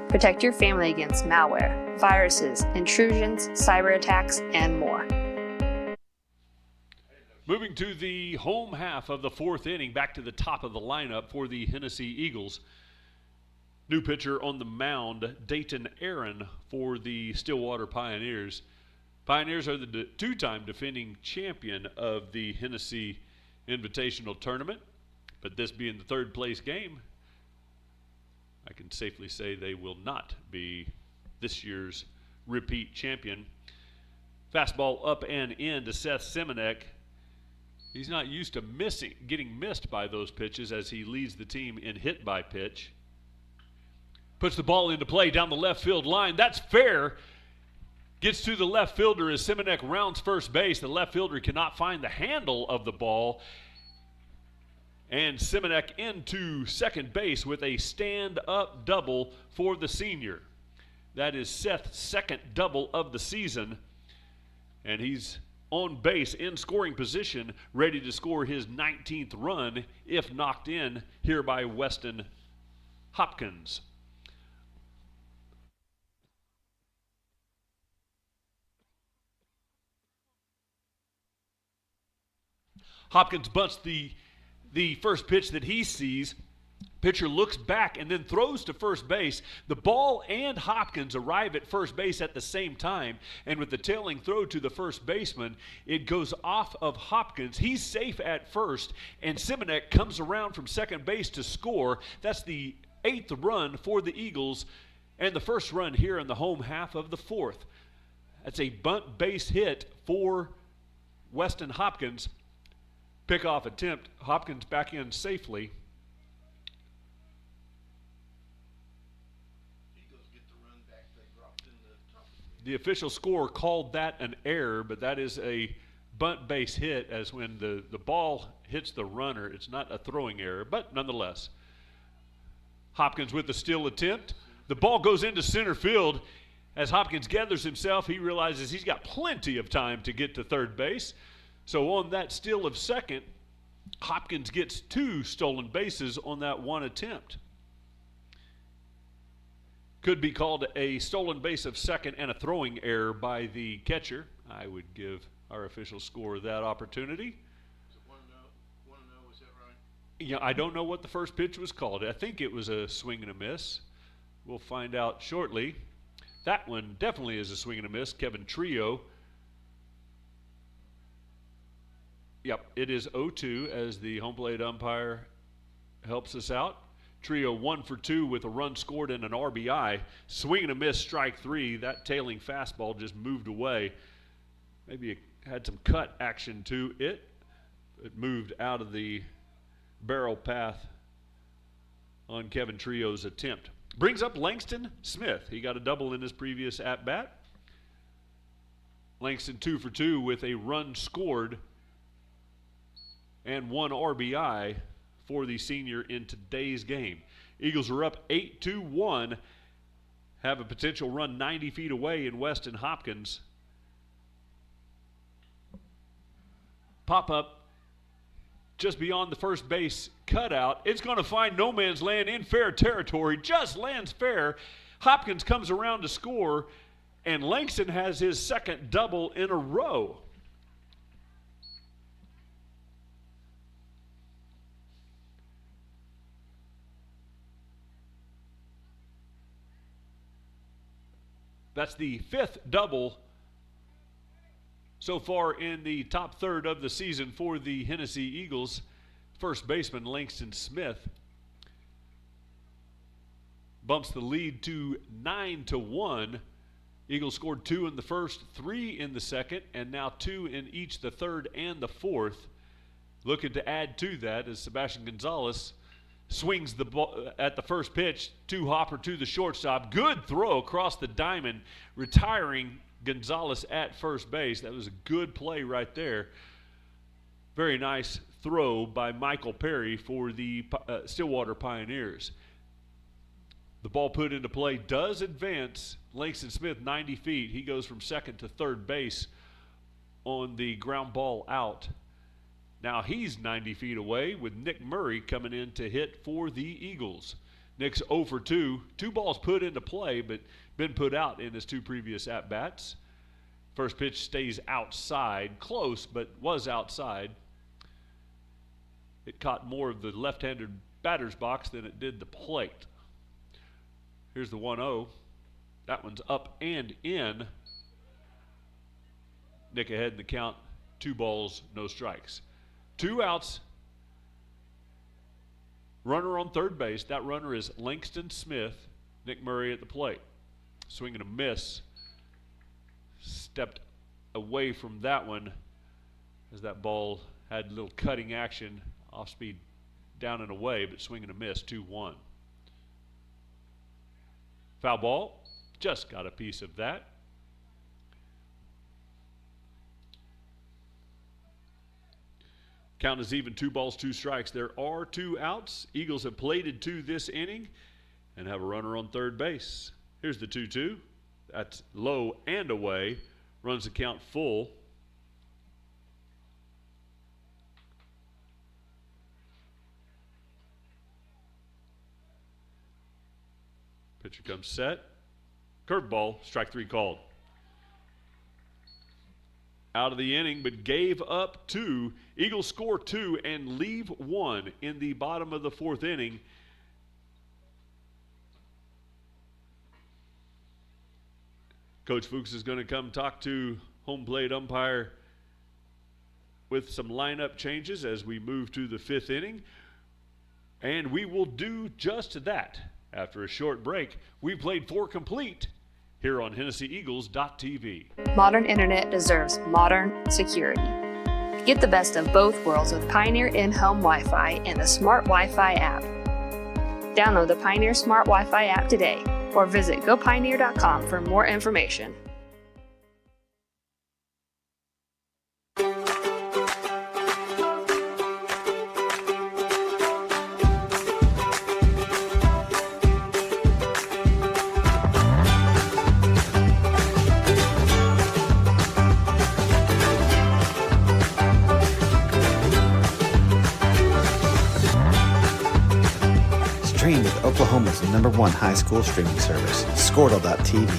Speaker 6: Protect your family against malware, viruses, intrusions, cyber attacks, and more.
Speaker 1: Moving to the home half of the fourth inning, back to the top of the lineup for the Hennessey Eagles. New pitcher on the mound, Dayton Aaron for the Stillwater Pioneers. Pioneers are the two-time defending champion of the Hennessey Invitational Tournament, but this being the third place game, I can safely say they will not be this year's repeat champion. Fastball up and in to Seth Simonek. He's not used to getting missed by those pitches as he leads the team in hit by pitch. Puts the ball into play down the left field line. That's fair. Gets to the left fielder as Simonek rounds first base. The left fielder cannot find the handle of the ball. And Simonek into second base with a stand-up double for the senior. That is Seth's second double of the season. And he's on base in scoring position, ready to score his 19th run if knocked in here by Weston Hopkins. Hopkins bunts the first pitch that he sees. Pitcher looks back and then throws to first base. The ball and Hopkins arrive at first base at the same time, and with the tailing throw to the first baseman, it goes off of Hopkins. He's safe at first, and Simonek comes around from second base to score. That's the 8th run for the Eagles, and the first run here in the home half of the fourth. That's a bunt base hit for Weston Hopkins. Pickoff attempt. Hopkins back in safely.
Speaker 9: Eagles get the run back they dropped in the top.
Speaker 1: The official score called that an error, but that is a bunt base hit, as when the ball hits the runner, it's not a throwing error, but nonetheless. Hopkins with the steal attempt. The ball goes into center field. As Hopkins gathers himself, he realizes he's got plenty of time to get to third base. So on that steal of second, Hopkins gets 2 stolen bases on that one attempt. Could be called a stolen base of second and a throwing error by the catcher. I would give our official score that opportunity.
Speaker 9: Is it 1-0? Is that right?
Speaker 1: Yeah, I don't know what the first pitch was called. I think it was a swing and a miss. We'll find out shortly. That one definitely is a swing and a miss. Kevin Trio. Yep, it is 0-2 as the home plate umpire helps us out. Trio 1 for 2 with a run scored and an RBI. Swing and a miss, strike 3. That tailing fastball just moved away. Maybe it had some cut action to it. It moved out of the barrel path on Kevin Trio's attempt. Brings up Langston Smith. He got a double in his previous at-bat. Langston 2 for 2 with a run scored and 1 RBI for the senior in today's game. Eagles are up 8-1, have a potential run 90 feet away in Weston Hopkins. Pop-up just beyond the first base cutout. It's going to find no man's land in fair territory, just lands fair. Hopkins comes around to score, and Langston has his second double in a row. That's the 5th double so far in the top third of the season for the Hennessey Eagles. First baseman Langston Smith bumps the lead to 9-1. Eagles scored 2 in the first, 3 in the second, and now 2 in each the third and the fourth. Looking to add to that as Sebastian Gonzalez swings the ball at the first pitch to Hopper to the shortstop. Good throw across the diamond, retiring Gonzalez at first base. That was a good play right there. Very nice throw by Michael Perry for the Stillwater Pioneers. The ball put into play does advance Langston Smith 90 feet. He goes from second to third base on the ground ball out. Now he's 90 feet away with Nick Murray coming in to hit for the Eagles. Nick's 0 for 2. 2 balls put into play, but been put out in his 2 previous at-bats. First pitch stays outside, close, but was outside. It caught more of the left-handed batter's box than it did the plate. Here's the 1-0. That one's up and in. Nick ahead in the count. 2 balls, no strikes. 2 outs. Runner on third base. That runner is Langston Smith. Nick Murray at the plate. Swing and a miss. Stepped away from that one as that ball had a little cutting action. Off speed down and away, but swing and a miss. 2-1. Foul ball. Just got a piece of that. Count is even, 2 balls, 2 strikes. There are 2 outs. Eagles have plated 2 this inning and have a runner on third base. Here's the 2-2. That's low and away. Runs the count full. Pitcher comes set. Curveball, strike 3 called. Out of the inning, but gave up 2. Eagles score 2 and leave 1 in the bottom of the 4th inning. Coach Fuchs is going to come talk to home plate umpire with some lineup changes as we move to the 5th inning. And we will do just that. After a short break, we played 4 complete here on HennessyEagles.tv.
Speaker 6: Modern internet deserves modern security. Get the best of both worlds with Pioneer in-home Wi-Fi and the Smart Wi-Fi app. Download the Pioneer Smart Wi-Fi app today or visit gopioneer.com for more information.
Speaker 7: Stream with Oklahoma's #1 high school streaming service, Squirtle.tv.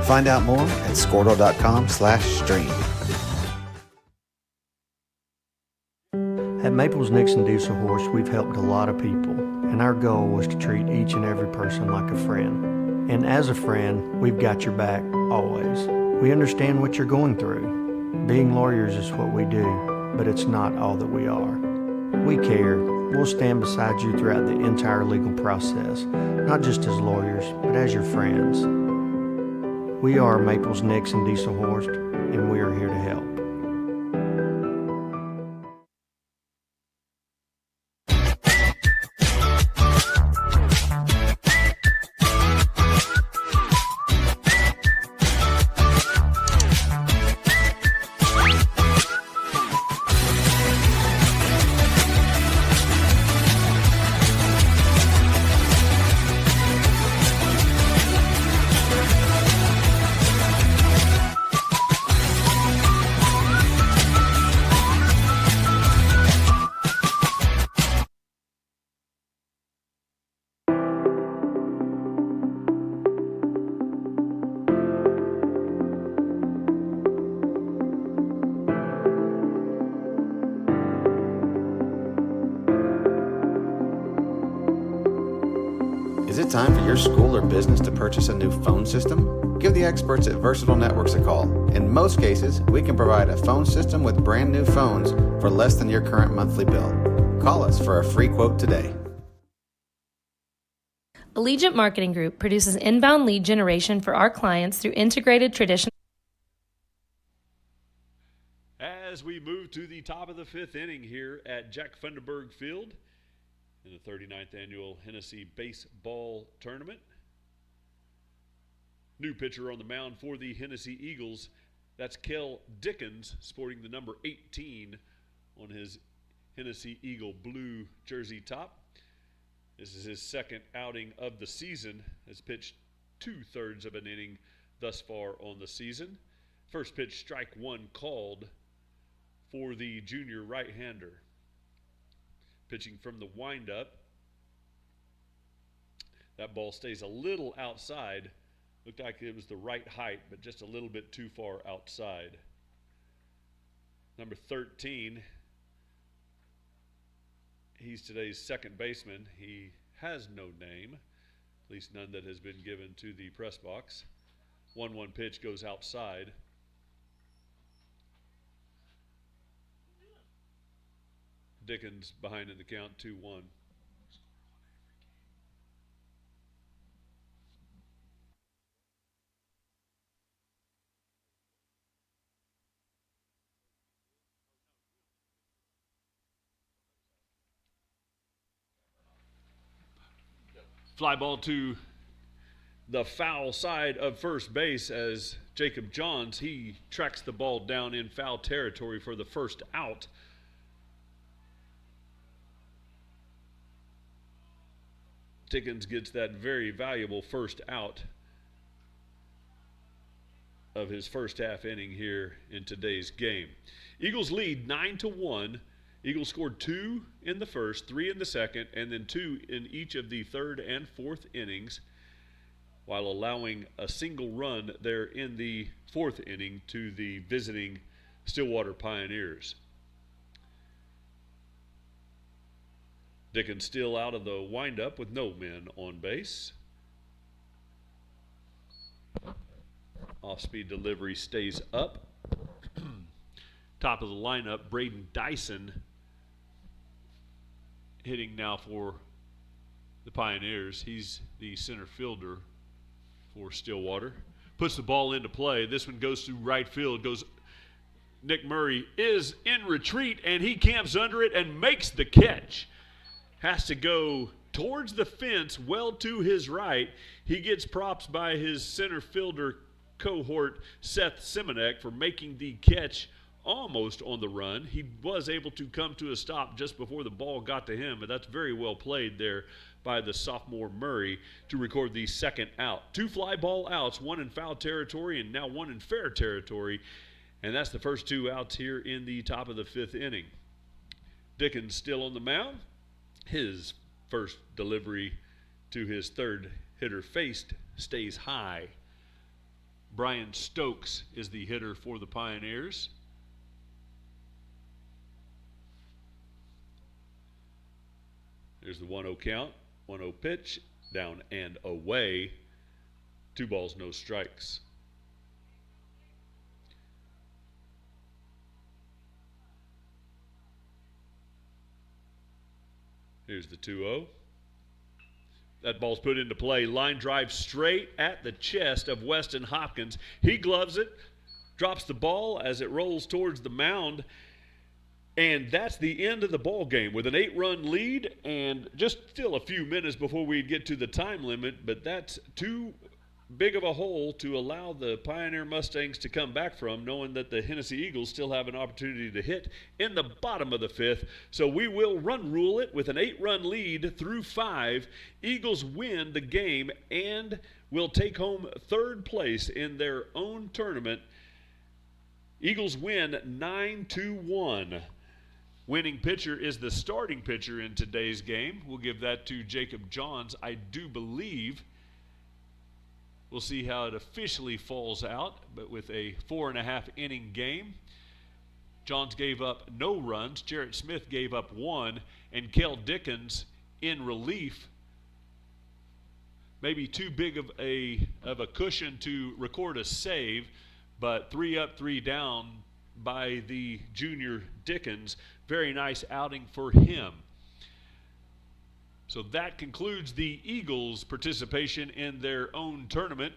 Speaker 7: Find out more at Squirtle.com/stream.
Speaker 8: At Maples Nixon Diesel Horse, we've helped a lot of people, and our goal was to treat each and every person like a friend. And as a friend, we've got your back always. We understand what you're going through. Being lawyers is what we do, but it's not all that we are. We care. We'll stand beside you throughout the entire legal process, not just as lawyers, but as your friends. We are Maples Nixon Diesel Horse, and we are here to help.
Speaker 7: Is it time for your school or business to purchase a new phone system? Give the experts at Versatile Networks a call. In most cases, we can provide a phone system with brand new phones for less than your current monthly bill. Call us for a free quote today.
Speaker 10: Allegiant Marketing Group produces inbound lead generation for our clients through integrated traditional.
Speaker 1: As we move to the top of the fifth inning here at Jack Funderburg Field in the 39th annual Hennessey Baseball Tournament. New pitcher on the mound for the Hennessey Eagles. That's Kel Dickens, sporting the number 18 on his Hennessey Eagle blue jersey top. This is his second outing of the season. Has pitched 2/3 of an inning thus far on the season. First pitch, strike one called for the junior right-hander. Pitching from the windup. That ball stays a little outside. Looked like it was the right height, but just a little bit too far outside. Number 13. He's today's second baseman. He has no name, at least none that has been given to the press box. 1-1 pitch goes outside. Dickens behind in the count, 2-1. Fly ball to the foul side of first base as Jacob Johns, he tracks the ball down in foul territory for the first out. Dickens gets that very valuable first out of his first half inning here in today's game. Eagles lead 9-1. Eagles scored 2 in the first, 3 in the second, and then 2 in each of the third and fourth innings, while allowing a single run there in the fourth inning to the visiting Stillwater Pioneers. Dickens still out of the windup with no men on base. Off-speed delivery stays up. Top of the lineup, Braden Dyson hitting now for the Pioneers. He's the center fielder for Stillwater. Puts the ball into play. This one goes through right field. Nick Murray is in retreat, and he camps under it and makes the catch. Has to go towards the fence, well to his right. He gets props by his center fielder cohort, Seth Simonek, for making the catch almost on the run. He was able to come to a stop just before the ball got to him, but that's very well played there by the sophomore Murray to record the second out. 2 fly ball outs, 1 in foul territory and now 1 in fair territory, and that's the first 2 outs here in the top of the fifth inning. Dickens still on the mound. His first delivery to his third hitter faced stays high. Brian Stokes is the hitter for the Pioneers. There's the 1-0 count, 1-0 pitch, down and away. 2 balls, no strikes. Here's the 2-0. That ball's put into play. Line drive straight at the chest of Weston Hopkins. He gloves it, drops the ball as it rolls towards the mound. And that's the end of the ball game with an 8-run lead and just still a few minutes before we get to the time limit. But that's too big of a hole to allow the Pioneer Mustangs to come back from, knowing that the Hennessey Eagles still have an opportunity to hit in the bottom of the fifth. So we will run rule it with an 8-run lead through 5. Eagles win the game and will take home third place in their own tournament. Eagles win 9-1. Winning pitcher is the starting pitcher in today's game. We'll give that to Jacob Johns, I do believe. We'll see how it officially falls out, but with a 4.5 inning game, Johns gave up no runs. Jarrett Smith gave up 1, and Kel Dickens in relief maybe too big of a cushion to record a save, but 3 up, 3 down by the junior Dickens. Very nice outing for him. So that concludes the Eagles' participation in their own tournament.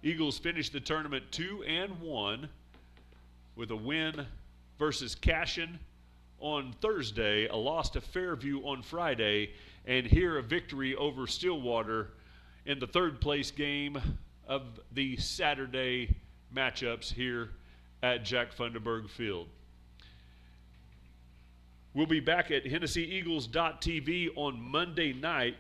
Speaker 1: Eagles finished the tournament 2-1 with a win versus Cashion on Thursday, a loss to Fairview on Friday, and here a victory over Stillwater in the third place game of the Saturday matchups here at Jack Funderburg Field. We'll be back at HennessyEagles.tv on Monday night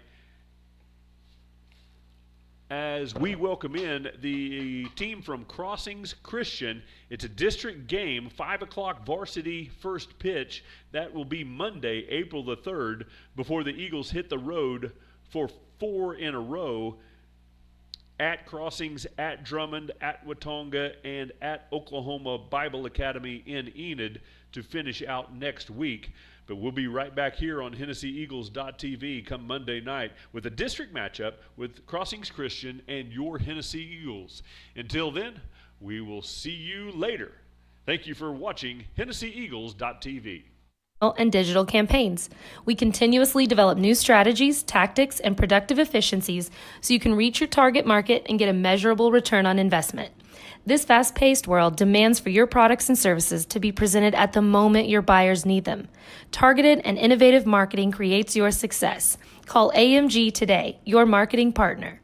Speaker 1: as we welcome in the team from Crossings Christian. It's a district game, 5 o'clock varsity first pitch. That will be Monday, April the 3rd, before the Eagles hit the road for 4 in a row at Crossings, at Drummond, at Watonga, and at Oklahoma Bible Academy in Enid to finish out next week. But we'll be right back here on HennessyEagles.tv come Monday night with a district matchup with Crossings Christian and your Hennessey Eagles. Until then, we will see you later. Thank you for watching HennessyEagles.tv.
Speaker 10: And digital campaigns. We continuously develop new strategies, tactics, and productive efficiencies so you can reach your target market and get a measurable return on investment. This fast-paced world demands for your products and services to be presented at the moment your buyers need them. Targeted and innovative marketing creates your success. Call AMG today, your marketing partner.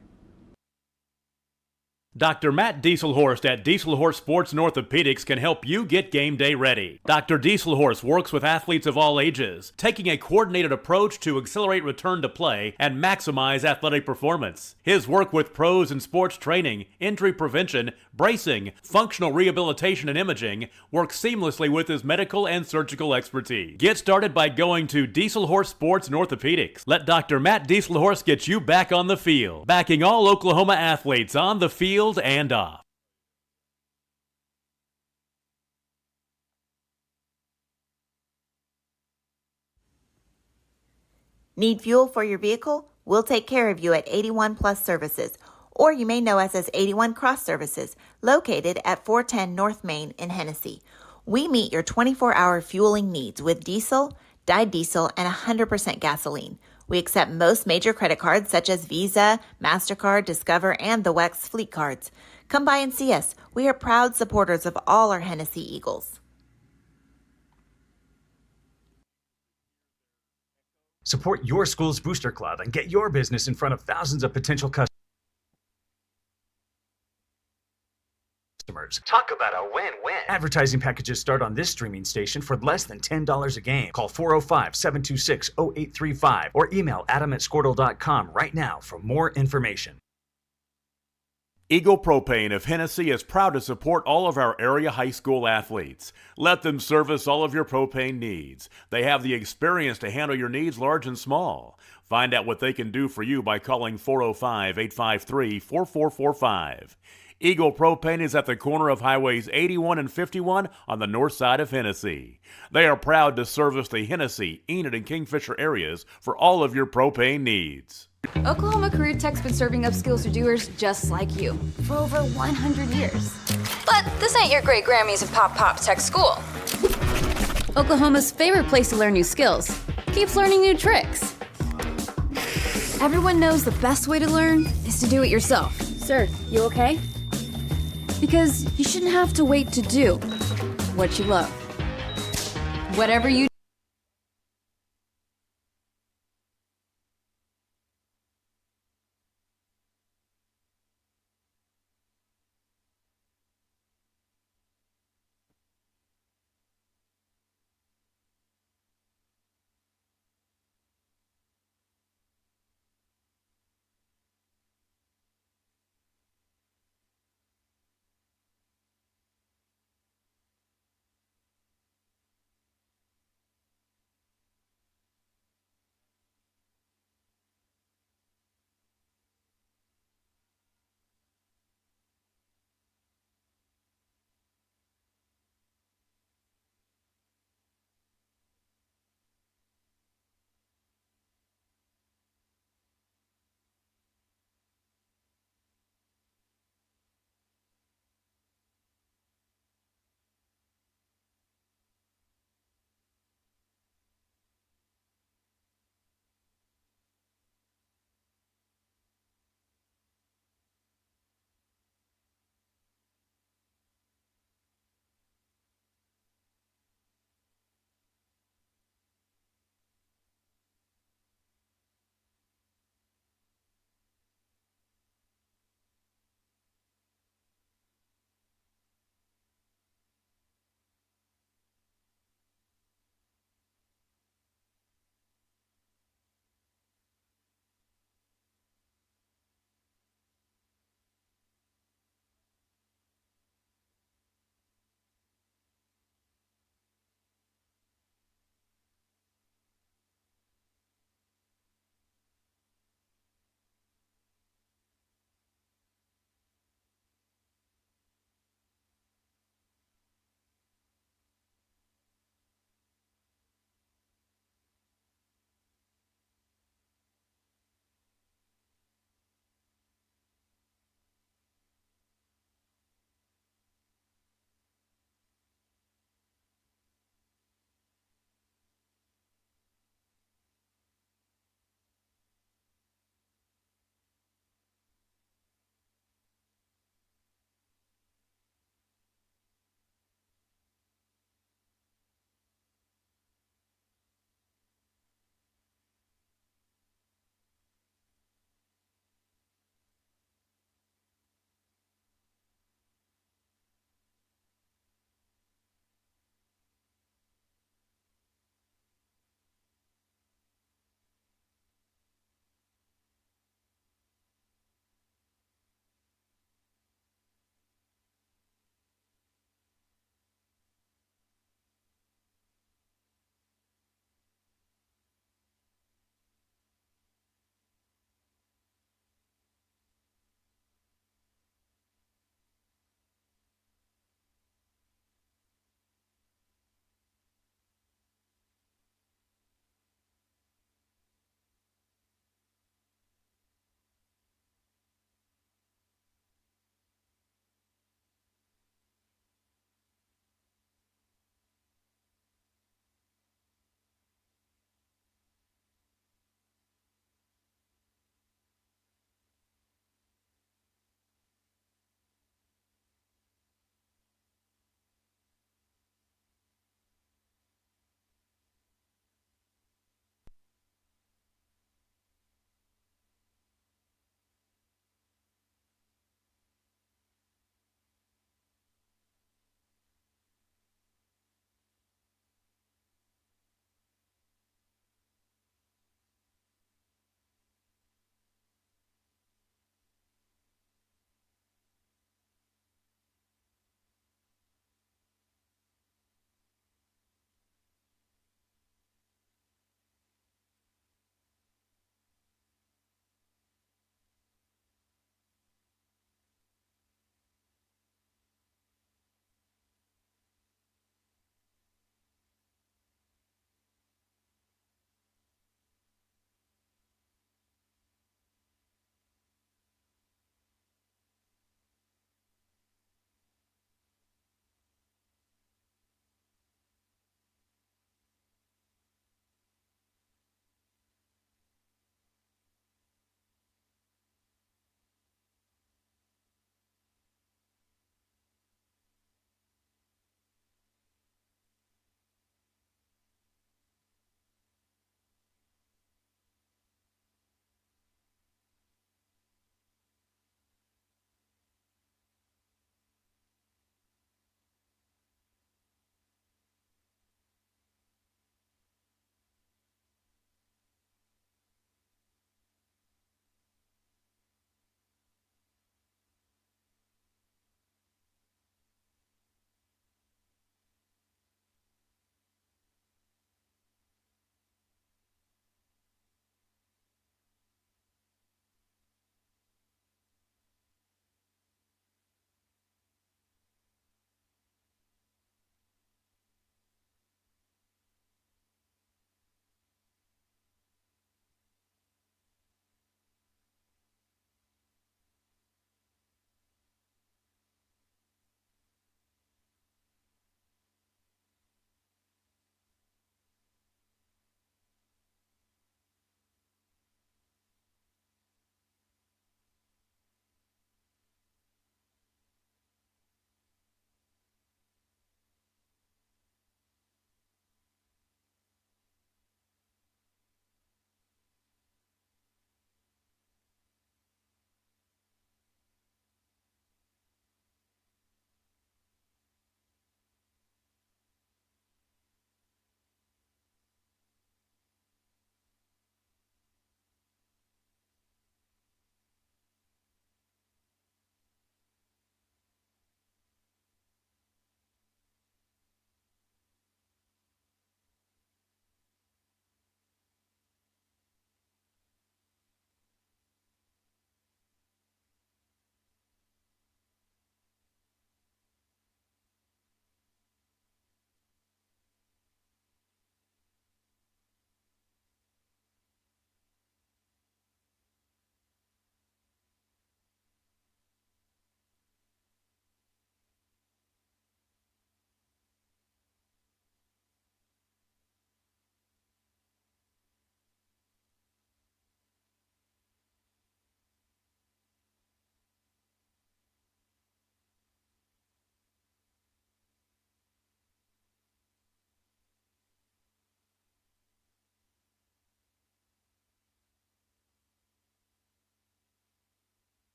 Speaker 2: Dr. Matt Dieselhorst at Dieselhorst Sports and Orthopedics can help you get game day ready. Dr. Dieselhorst works with athletes of all ages, taking a coordinated approach to accelerate return to play and maximize athletic performance. His work with pros in sports training, injury prevention, bracing, functional rehabilitation, and imaging works seamlessly with his medical and surgical expertise. Get started by going to Dieselhorst Sports and Orthopedics. Let Dr. Matt Dieselhorst get you back on the field, backing all Oklahoma athletes on the field and off.
Speaker 3: Need fuel for your vehicle? We'll take care of you at 81 Plus Services, or you may know us as 81 Cross Services, located at 410 North Main in Hennessey. We meet your 24-hour fueling needs with diesel, dyed diesel, and 100% gasoline. We accept most major credit cards such as Visa, MasterCard, Discover, and the WEX fleet cards. Come by and see us. We are proud supporters of all our Hennessey Eagles.
Speaker 4: Support your school's booster club and get your business in front of thousands of potential customers. Talk about a win-win. Advertising packages start on this streaming station for less than $10 a game. Call 405-726-0835 or email adam@squirtle.com right now for more information.
Speaker 2: Eagle Propane of Hennessey is proud to support all of our area high school athletes. Let them service all of your propane needs. They have the experience to handle your needs large and small. Find out what they can do for you by calling 405-853-4445. Eagle Propane is at the corner of Highways 81 and 51 on the north side of Hennessey. They are proud to service the Hennessey, Enid, and Kingfisher areas for all of your propane needs.
Speaker 5: Oklahoma Career Tech's been serving up skills to doers just like you for over 100 years.
Speaker 11: But this ain't your great Grammys and Pop Tech school.
Speaker 5: Oklahoma's favorite place to learn new skills keeps learning new tricks. Everyone knows the best way to learn is to do it yourself. Sir, you okay? Because you shouldn't have to wait to do what you love. Whatever you